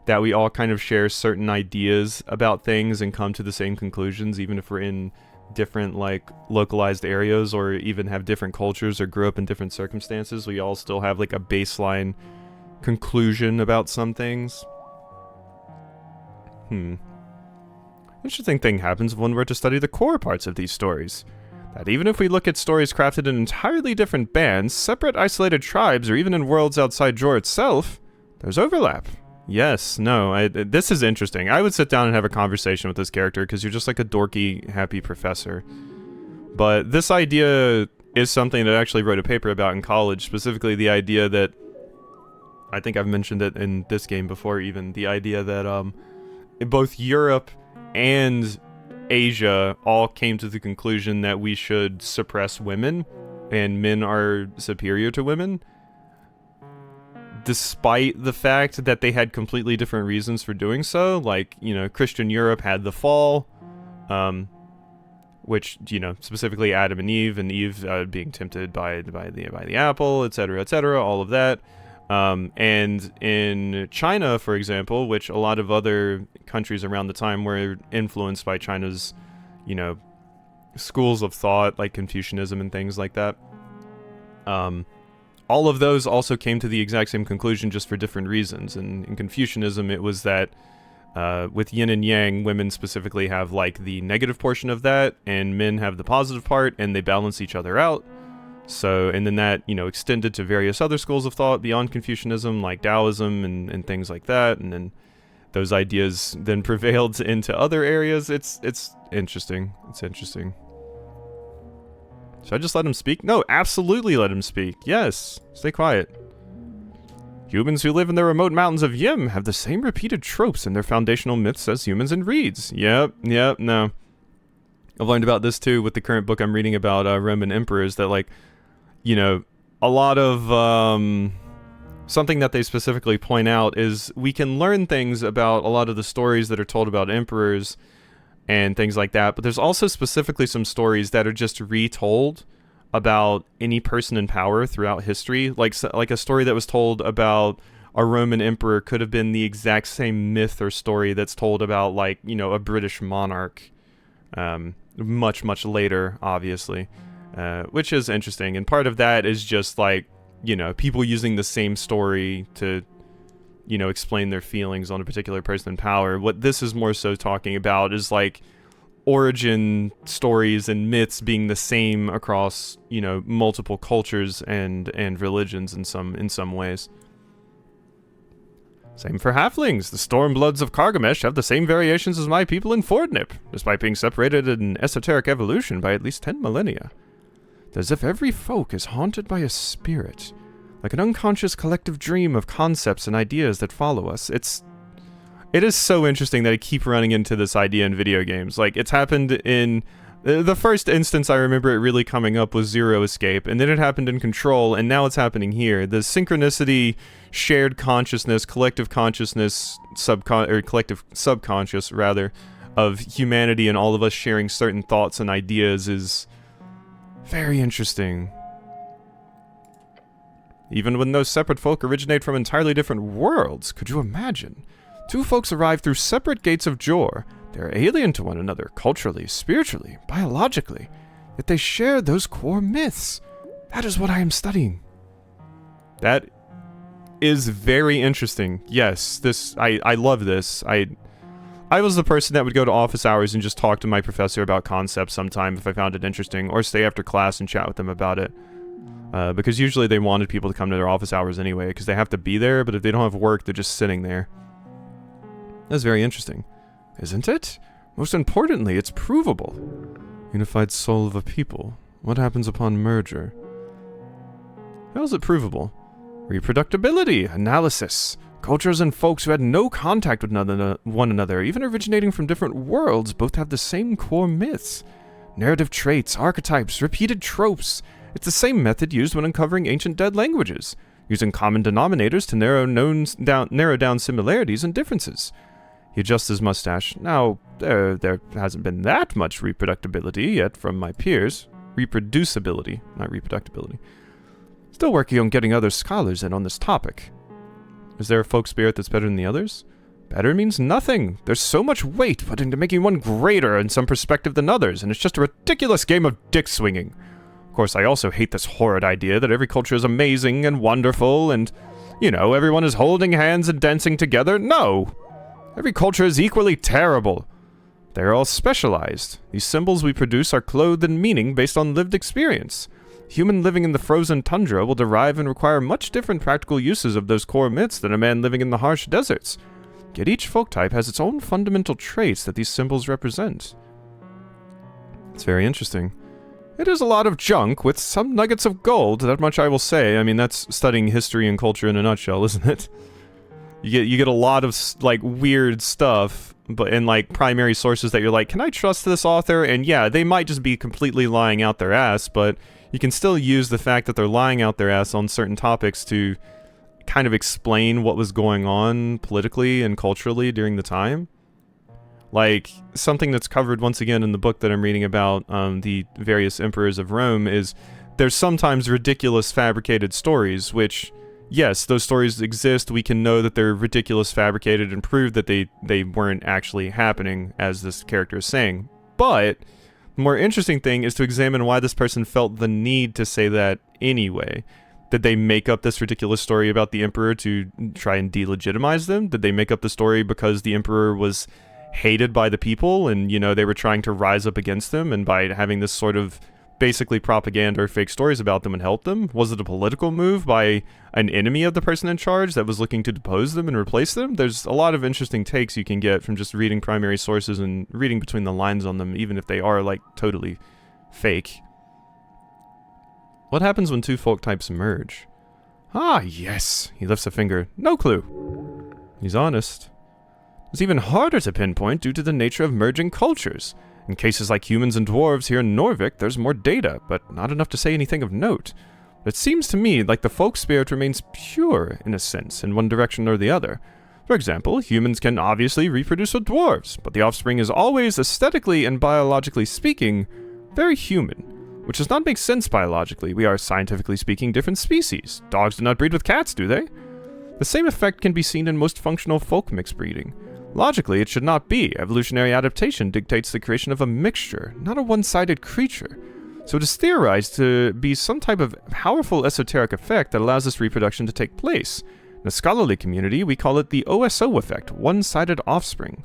that we all kind of share certain ideas about things and come to the same conclusions, even if we're in different, like, localized areas or even have different cultures or grew up in different circumstances. We all still have, like, a baseline conclusion about some things. Interesting thing happens if one were to study the core parts of these stories. That even if we look at stories crafted in entirely different bands, separate isolated tribes, or even in worlds outside Jor itself, there's overlap. Yes, no, this is interesting. I would sit down and have a conversation with this character because you're just like a dorky, happy professor. But this idea is something that I actually wrote a paper about in college, specifically the idea that, I think I've mentioned it in this game before even, the idea that both Europe and Asia all came to the conclusion that we should suppress women, and men are superior to women, despite the fact that they had completely different reasons for doing so. Like, you know, Christian Europe had the fall, which, you know, specifically Adam and Eve being tempted by the apple, etc., all of that. And in China, for example, which a lot of other countries around the time were influenced by China's, you know, schools of thought, like Confucianism and things like that. All of those also came to the exact same conclusion, just for different reasons. And in Confucianism, it was that with yin and yang, women specifically have, like, the negative portion of that, and men have the positive part, and they balance each other out. So, and then that, you know, extended to various other schools of thought beyond Confucianism, like Taoism and things like that, and then those ideas then prevailed into other areas. It's interesting. It's interesting. Should I just let him speak? No, absolutely let him speak. Yes. Stay quiet. Humans who live in the remote mountains of Yim have the same repeated tropes in their foundational myths as humans in Reeds. Yep, no. I've learned about this too with the current book I'm reading about Roman emperors, that, like, you know, a lot of something that they specifically point out is we can learn things about a lot of the stories that are told about emperors and things like that, but there's also specifically some stories that are just retold about any person in power throughout history. Like a story that was told about a Roman emperor could have been the exact same myth or story that's told about, like, you know, a British monarch much later, obviously. Which is interesting, and part of that is just, like, you know, people using the same story to, you know, explain their feelings on a particular person in power. What this is more so talking about is, like, origin stories and myths being the same across, you know, multiple cultures and religions in some ways. Same for halflings. The Stormbloods of Kargamesh have the same variations as my people in Fordnip, despite being separated in esoteric evolution by at least 10 millennia. As if every folk is haunted by a spirit, like an unconscious collective dream of concepts and ideas that follow us. It is so interesting that I keep running into this idea in video games. Like, it's happened in... The first instance I remember it really coming up was Zero Escape, and then it happened in Control, and now it's happening here. The synchronicity, shared consciousness, collective consciousness, collective subconscious, rather, of humanity and all of us sharing certain thoughts and ideas is very interesting. Even when those separate folk originate from entirely different worlds, could you imagine? Two folks arrive through separate gates of Jor. They're alien to one another, culturally, spiritually, biologically, yet they share those core myths. That is what I am studying. That is very interesting. Yes, I love this. I was the person that would go to office hours and just talk to my professor about concepts sometime if I found it interesting, or stay after class and chat with them about it. Because usually they wanted people to come to their office hours anyway, because they have to be there, but if they don't have work, they're just sitting there. That's very interesting. Isn't it? Most importantly, it's provable. Unified soul of a people. What happens upon merger? How is it provable? Reproductibility, analysis, Cultures and folks who had no contact with one another, even originating from different worlds, both have the same core myths. Narrative traits, archetypes, repeated tropes. It's the same method used when uncovering ancient dead languages, using common denominators to narrow down similarities and differences. He adjusts his mustache. Now, there hasn't been that much reproducibility yet from my peers. Reproducibility, not reproductibility. Still working on getting other scholars in on this topic. Is there a folk spirit that's better than the others? Better means nothing. There's so much weight put into making one greater in some perspective than others, and it's just a ridiculous game of dick swinging. Of course, I also hate this horrid idea that every culture is amazing and wonderful and, everyone is holding hands and dancing together. No! Every culture is equally terrible. They're all specialized. These symbols we produce are clothed in meaning based on lived experience. Human living in the frozen tundra will derive and require much different practical uses of those core myths than a man living in the harsh deserts. Yet each folk type has its own fundamental traits that these symbols represent. It's very interesting. It is a lot of junk with some nuggets of gold, that much I will say. I mean, that's studying history and culture in a nutshell, isn't it? You get a lot of, weird stuff, but in, primary sources that you're like, can I trust this author? And yeah, they might just be completely lying out their ass, but you can still use the fact that they're lying out their ass on certain topics to kind of explain what was going on politically and culturally during the time. Like, something that's covered once again in the book that I'm reading about the various emperors of Rome is there's sometimes ridiculous fabricated stories, which, yes, those stories exist. We can know that they're ridiculous fabricated and prove that they weren't actually happening, as this character is saying. But the more interesting thing is to examine why this person felt the need to say that anyway. Did they make up this ridiculous story about the emperor to try and delegitimize them? Did they make up the story because the emperor was hated by the people and, they were trying to rise up against them, and by having this sort of basically propaganda or fake stories about them and help them? Was it a political move by an enemy of the person in charge that was looking to depose them and replace them? There's a lot of interesting takes you can get from just reading primary sources and reading between the lines on them, even if they are, totally fake. What happens when two folk types merge? Ah, yes. He lifts a finger. No clue. He's honest. It's even harder to pinpoint due to the nature of merging cultures. In cases like humans and dwarves here in Norvik, there's more data, but not enough to say anything of note. It seems to me like the folk spirit remains pure, in a sense, in one direction or the other. For example, humans can obviously reproduce with dwarves, but the offspring is always, aesthetically and biologically speaking, very human. Which does not make sense biologically. We are, scientifically speaking, different species. Dogs do not breed with cats, do they? The same effect can be seen in most functional folk mixed breeding. Logically, it should not be. Evolutionary adaptation dictates the creation of a mixture, not a one-sided creature. So it is theorized to be some type of powerful esoteric effect that allows this reproduction to take place. In the scholarly community, we call it the OSO effect, one-sided offspring.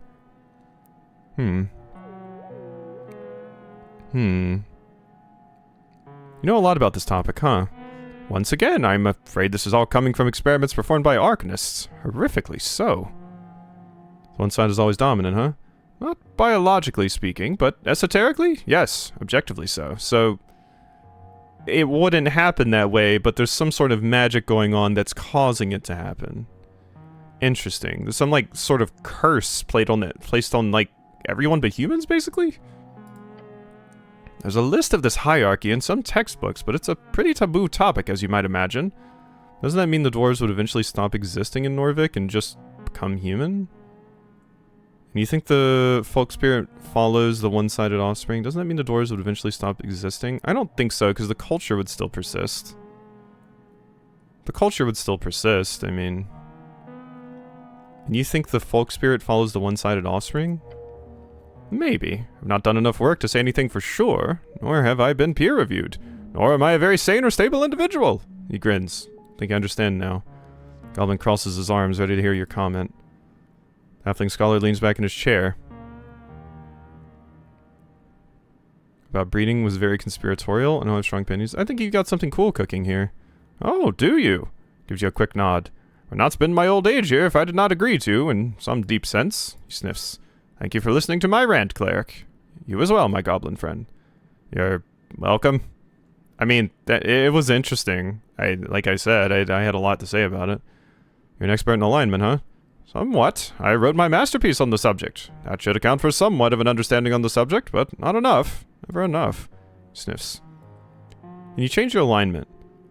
You know a lot about this topic, huh? Once again, I'm afraid this is all coming from experiments performed by arcanists. Horrifically so. One side is always dominant, huh? Not biologically speaking, but esoterically? Yes, objectively so. So, it wouldn't happen that way, but there's some sort of magic going on that's causing it to happen. Interesting. There's some, sort of curse placed on, everyone but humans, basically? There's a list of this hierarchy in some textbooks, but it's a pretty taboo topic, as you might imagine. Doesn't that mean the dwarves would eventually stop existing in Norvik and just become human? And you think the folk spirit follows the one-sided offspring? Doesn't that mean the dwarves would eventually stop existing? I don't think so, because the culture would still persist. The culture would still persist, I mean. And you think the folk spirit follows the one-sided offspring? Maybe. I've not done enough work to say anything for sure, nor have I been peer-reviewed, nor am I a very sane or stable individual. He grins. I think I understand now. Goblin crosses his arms, ready to hear your comment. Halfling scholar leans back in his chair. About breeding was very conspiratorial. I don't have strong opinions. I think you got something cool cooking here. Oh, do you? Gives you a quick nod. Would not spend my old age here if I did not agree to, in some deep sense. He sniffs. Thank you for listening to my rant, cleric. You as well, my goblin friend. You're welcome. I mean, it was interesting. Like I said, I had a lot to say about it. You're an expert in alignment, huh? Somewhat. I wrote my masterpiece on the subject. That should account for somewhat of an understanding on the subject, but not enough. Never enough. Sniffs. Can you change your alignment?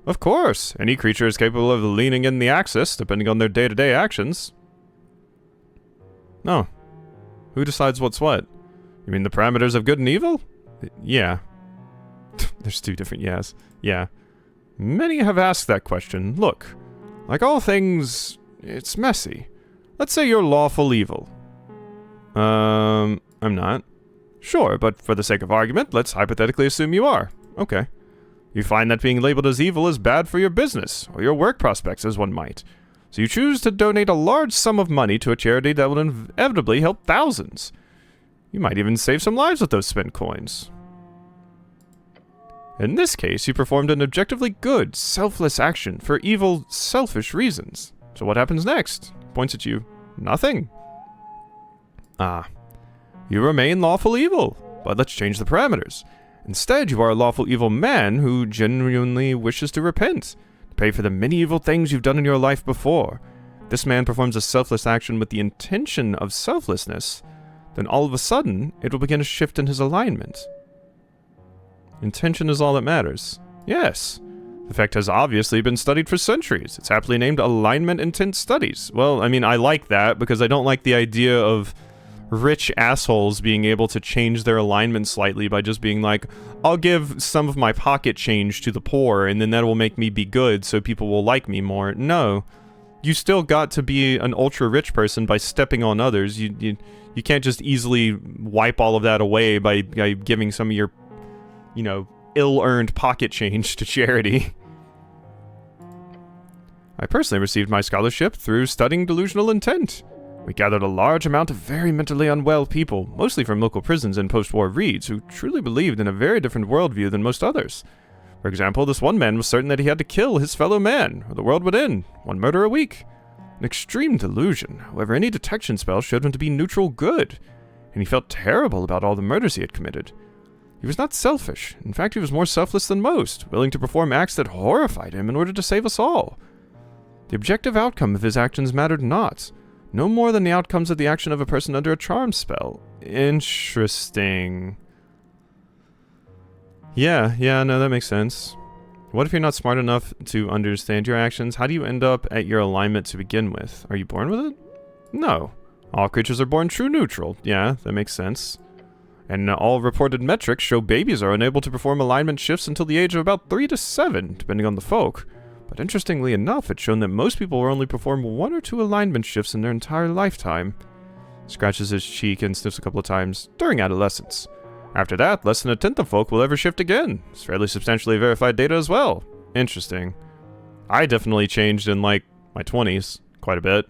Of course. Any creature is capable of leaning in the axis, depending on their day-to-day actions. No. Who decides what's what? You mean the parameters of good and evil? Yeah. There's two different yes. Yeah. Many have asked that question. Look, like all things, it's messy. Let's say you're lawful evil. I'm not. Sure, but for the sake of argument, let's hypothetically assume you are. Okay. You find that being labeled as evil is bad for your business, or your work prospects, as one might. So you choose to donate a large sum of money to a charity that will inevitably help thousands. You might even save some lives with those spent coins. In this case, you performed an objectively good, selfless action for evil, selfish reasons. So what happens next? Points at you. Nothing. Ah. You remain lawful evil, but let's change the parameters. Instead, you are a lawful evil man who genuinely wishes to repent, to pay for the many evil things you've done in your life before. This man performs a selfless action with the intention of selflessness, then all of a sudden, it will begin a shift in his alignment. Intention is all that matters. Yes. The fact has obviously been studied for centuries. It's aptly named Alignment Intent Studies. Well, I mean, I like that because I don't like the idea of rich assholes being able to change their alignment slightly by just being like, I'll give some of my pocket change to the poor and then that will make me be good so people will like me more. No. You still got to be an ultra-rich person by stepping on others. You can't just easily wipe all of that away by giving some of your, you know, ill-earned pocket change to charity. I personally received my scholarship through studying delusional intent. We gathered a large amount of very mentally unwell people, mostly from local prisons and post-war reads, who truly believed in a very different worldview than most others. For example, this one man was certain that he had to kill his fellow man, or the world would end, one murder a week. An extreme delusion. However, any detection spell showed him to be neutral good, and he felt terrible about all the murders he had committed. He was not selfish. In fact, he was more selfless than most, willing to perform acts that horrified him in order to save us all. The objective outcome of his actions mattered not, no more than the outcomes of the action of a person under a charm spell. Interesting. Yeah, no, that makes sense. What if you're not smart enough to understand your actions? How do you end up at your alignment to begin with? Are you born with it? No. All creatures are born true neutral. Yeah, that makes sense. And all reported metrics show babies are unable to perform alignment shifts until the age of about 3 to 7, depending on the folk. But interestingly enough, it's shown that most people will only perform 1 or 2 alignment shifts in their entire lifetime. Scratches his cheek and sniffs a couple of times during adolescence. After that, less than 1/10 of folk will ever shift again. It's fairly substantially verified data as well. Interesting. I definitely changed in, like, my 20s. Quite a bit.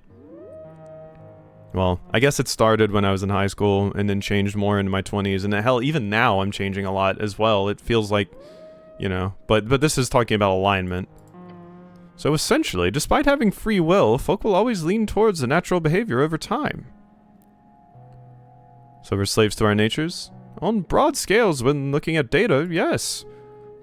Well, I guess it started when I was in high school and then changed more in my 20s. And hell, even now I'm changing a lot as well. It feels like, you know, but this is talking about alignment. So essentially, despite having free will, folk will always lean towards the natural behavior over time. So we're slaves to our natures? On broad scales, when looking at data, yes.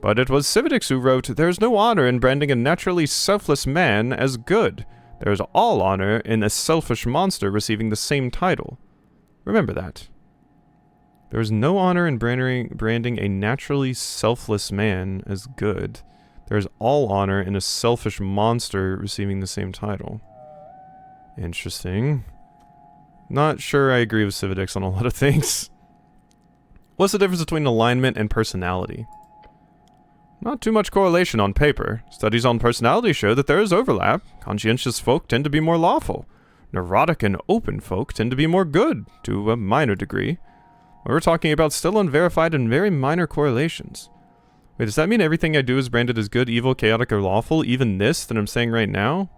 But it was Civitics who wrote, "There is no honor in branding a naturally selfless man as good. There is all honor in a selfish monster receiving the same title." Remember that. There is no honor in branding a naturally selfless man as good. There is all honor in a selfish monster receiving the same title. Interesting. Not sure I agree with Civitics on a lot of things. What's the difference between alignment and personality? Not too much correlation on paper. Studies on personality show that there is overlap. Conscientious folk tend to be more lawful. Neurotic and open folk tend to be more good, to a minor degree. We're talking about still unverified and very minor correlations. Wait, does that mean everything I do is branded as good, evil, chaotic, or lawful? Even this that I'm saying right now?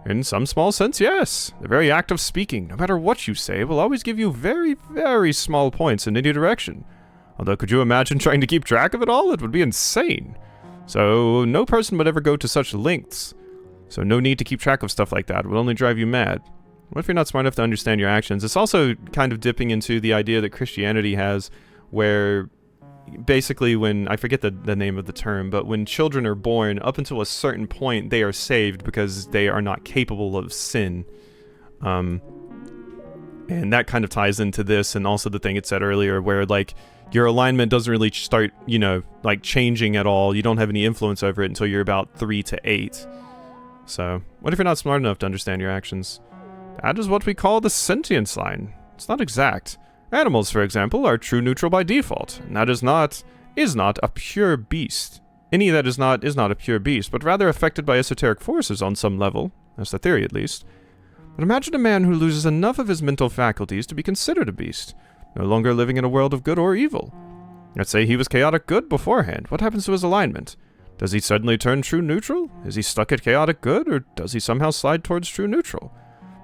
In some small sense, yes. The very act of speaking, no matter what you say, will always give you very, very small points in any direction. Although, could you imagine trying to keep track of it all? It would be insane. So, no person would ever go to such lengths. So, no need to keep track of stuff like that. It would only drive you mad. What if you're not smart enough to understand your actions? It's also kind of dipping into the idea that Christianity has, where basically when, I forget the name of the term, but when children are born, up until a certain point, they are saved because they are not capable of sin. And that kind of ties into this, and also the thing it said earlier, where, like, your alignment doesn't really start, you know, like, changing at all. You don't have any influence over it until you're about 3 to 8. So, what if you're not smart enough to understand your actions? That is what we call the sentience line. It's not exact. Animals, for example, are true neutral by default, and that is not a pure beast. Any that is not a pure beast, but rather affected by esoteric forces on some level. That's the theory, at least. But imagine a man who loses enough of his mental faculties to be considered a beast, no longer living in a world of good or evil. Let's say he was chaotic good beforehand. What happens to his alignment? Does he suddenly turn true neutral? Is he stuck at chaotic good, or does he somehow slide towards true neutral?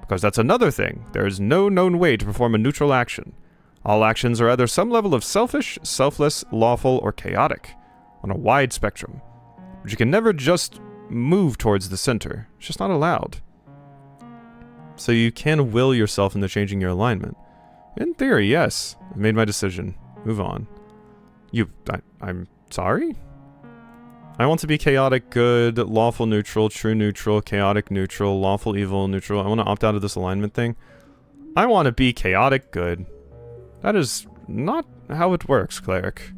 Because that's another thing. There is no known way to perform a neutral action. All actions are either some level of selfish, selfless, lawful, or chaotic, on a wide spectrum. But you can never just move towards the center. It's just not allowed. So you can will yourself into changing your alignment. In theory, yes. I've made my decision. Move on. I'm sorry? I want to be chaotic good, lawful neutral, true neutral, chaotic neutral, lawful evil neutral. I want to opt out of this alignment thing. I want to be chaotic good. That is not how it works, cleric.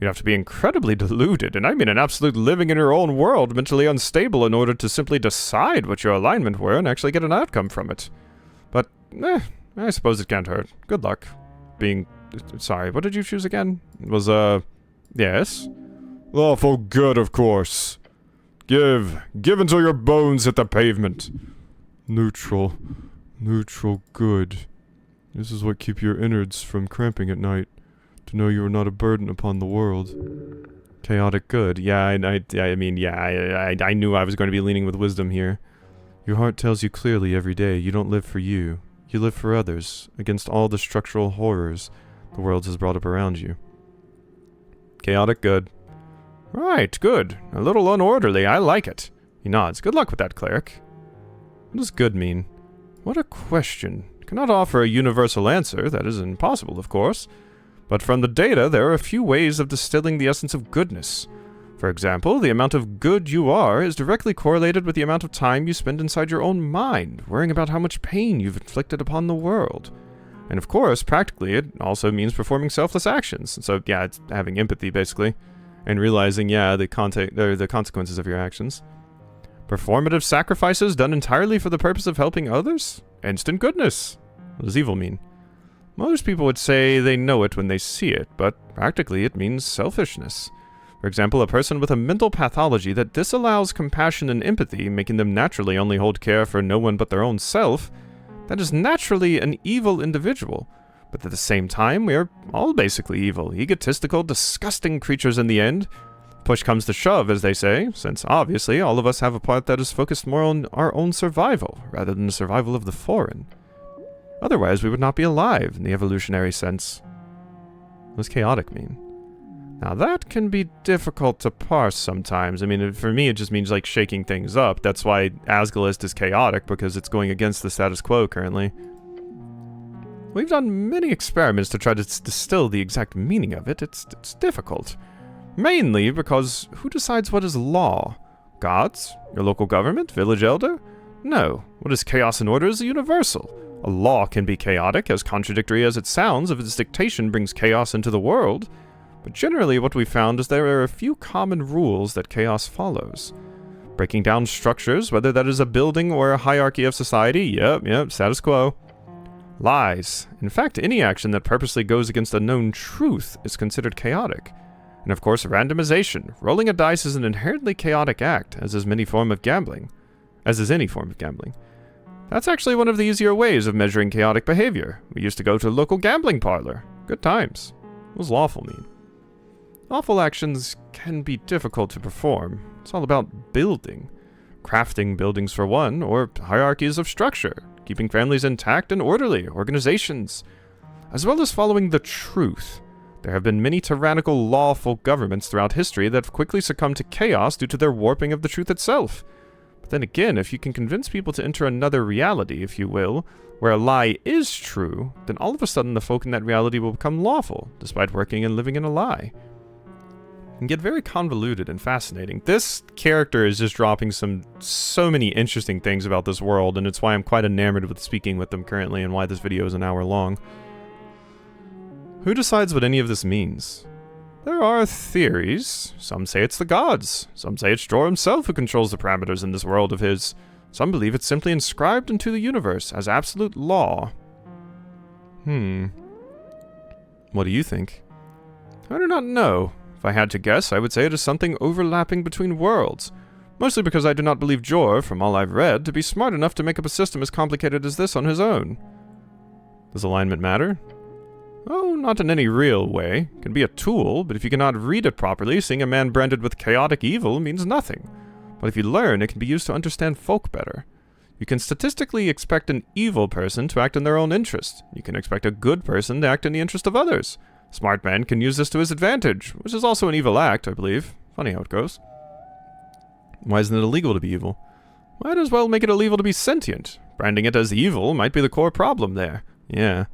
You'd have to be incredibly deluded, and I mean an absolute living in your own world, mentally unstable, in order to simply decide what your alignment were and actually get an outcome from it. But, I suppose it can't hurt. Good luck. Sorry, what did you choose again? It was, yes? Lawful good, of course. Give until your bones hit the pavement. Neutral good. This is what keeps your innards from cramping at night. To know you are not a burden upon the world. Chaotic good. Yeah, I knew I was going to be leaning with wisdom here. Your heart tells you clearly every day you don't live for you. You live for others, against all the structural horrors the world has brought up around you. Chaotic good. Right, good. A little unorderly, I like it. He nods. Good luck with that, cleric. What does good mean? What a question. Cannot offer a universal answer. That is impossible, of course. But from the data, there are a few ways of distilling the essence of goodness. For example, the amount of good you are is directly correlated with the amount of time you spend inside your own mind, worrying about how much pain you've inflicted upon the world. And of course, practically, it also means performing selfless actions. So, yeah, it's having empathy, basically. And realizing, the consequences of your actions. Performative sacrifices done entirely for the purpose of helping others? Instant goodness. What does evil mean? Most people would say they know it when they see it, but practically it means selfishness. For example, a person with a mental pathology that disallows compassion and empathy, making them naturally only hold care for no one but their own self, that is naturally an evil individual. But at the same time, we are all basically evil, egotistical, disgusting creatures in the end. Push comes to shove, as they say, since obviously all of us have a part that is focused more on our own survival, rather than the survival of the foreign. Otherwise, we would not be alive in the evolutionary sense. What does chaotic mean? Now that can be difficult to parse sometimes. I mean, for me it just means like shaking things up. That's why Asgalist is chaotic, because it's going against the status quo currently. We've done many experiments to try to distill the exact meaning of it. It's difficult. Mainly because who decides what is law? Gods? Your local government? Village elder? No. What is chaos and order is universal. A law can be chaotic, as contradictory as it sounds if its dictation brings chaos into the world. But generally what we found is there are a few common rules that chaos follows. Breaking down structures, whether that is a building or a hierarchy of society, yep, status quo. Lies. In fact, any action that purposely goes against a known truth is considered chaotic. And of course, randomization. Rolling a dice is an inherently chaotic act, as is any form of gambling. That's actually one of the easier ways of measuring chaotic behavior. We used to go to a local gambling parlor. Good times. What does lawful mean? Lawful actions can be difficult to perform. It's all about building. Crafting buildings for one, or hierarchies of structure. Keeping families intact and orderly, organizations. As well as following the truth. There have been many tyrannical lawful governments throughout history that have quickly succumbed to chaos due to their warping of the truth itself. But then again, if you can convince people to enter another reality, if you will, where a lie is true, then all of a sudden the folk in that reality will become lawful, despite working and living in a lie. can get very convoluted and fascinating. This character is just dropping so many interesting things about this world, and it's why I'm quite enamored with speaking with them currently and why this video is an hour long. Who decides what any of this means? There are theories. Some say it's the gods. Some say it's Jor himself who controls the parameters in this world of his. Some believe it's simply inscribed into the universe as absolute law. What do you think? I do not know. If I had to guess, I would say it is something overlapping between worlds. Mostly because I do not believe Jor, from all I've read, to be smart enough to make up a system as complicated as this on his own. Does alignment matter? Oh, not in any real way. It can be a tool, but if you cannot read it properly, seeing a man branded with chaotic evil means nothing. But if you learn, it can be used to understand folk better. You can statistically expect an evil person to act in their own interest. You can expect a good person to act in the interest of others. A smart man can use this to his advantage, which is also an evil act, I believe. Funny how it goes. Why isn't it illegal to be evil? Might as well make it illegal to be sentient. Branding it as evil might be the core problem there. Yeah.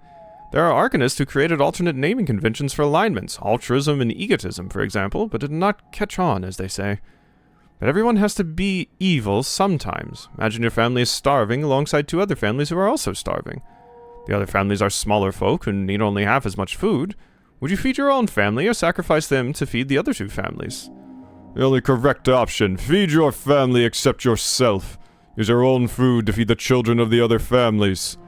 There are arcanists who created alternate naming conventions for alignments, altruism and egotism, for example, but did not catch on, as they say. But everyone has to be evil sometimes. Imagine your family is starving alongside two other families who are also starving. The other families are smaller folk who need only half as much food. Would you feed your own family or sacrifice them to feed the other two families? The only correct option. Feed your family except yourself. Use your own food to feed the children of the other families.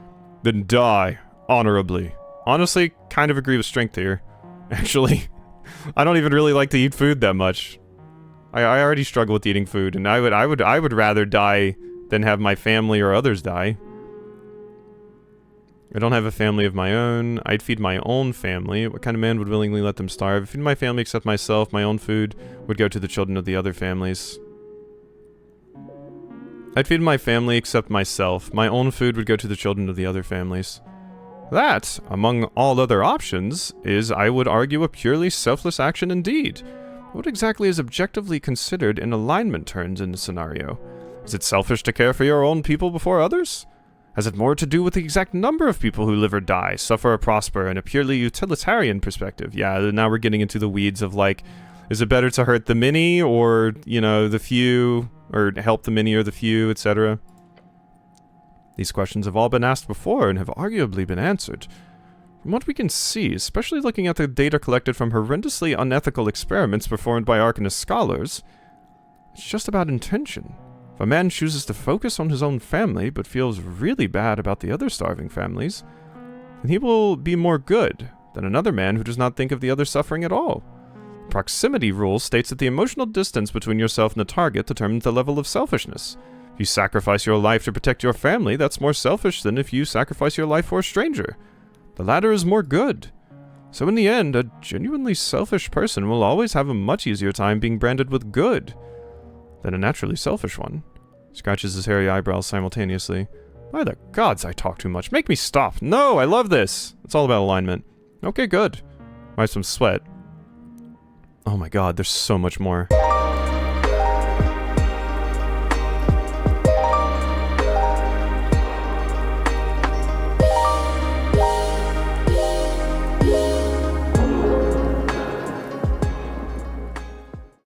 Then die. Honorably. Honestly, kind of agree with Strength here. Actually, I don't even really like to eat food that much. I already struggle with eating food, and I would rather die than have my family or others die. I don't have a family of my own. I'd feed my own family. What kind of man would willingly let them starve? Feed my family except myself. My own food would go to the children of the other families. I'd feed my family except myself. My own food would go to the children of the other families. That, among all other options, is, I would argue, a purely selfless action indeed. What exactly is objectively considered in alignment terms in the scenario? Is it selfish to care for your own people before others? Has it more to do with the exact number of people who live or die, suffer or prosper, in a purely utilitarian perspective? Yeah, now we're getting into the weeds of, like, is it better to hurt the many or, you know, the few, or help the many or the few, etc.? These questions have all been asked before and have arguably been answered. From what we can see, especially looking at the data collected from horrendously unethical experiments performed by Arcanist scholars, it's just about intention. If a man chooses to focus on his own family, but feels really bad about the other starving families, then he will be more good than another man who does not think of the other suffering at all. The proximity rule states that the emotional distance between yourself and the target determines the level of selfishness. If you sacrifice your life to protect your family, that's more selfish than if you sacrifice your life for a stranger. The latter is more good. So in the end, a genuinely selfish person will always have a much easier time being branded with good than a naturally selfish one. Scratches his hairy eyebrows simultaneously. By the gods, I talk too much. Make me stop. No, I love this. It's all about alignment. Okay, good. Wipe some sweat. Oh my god, there's so much more.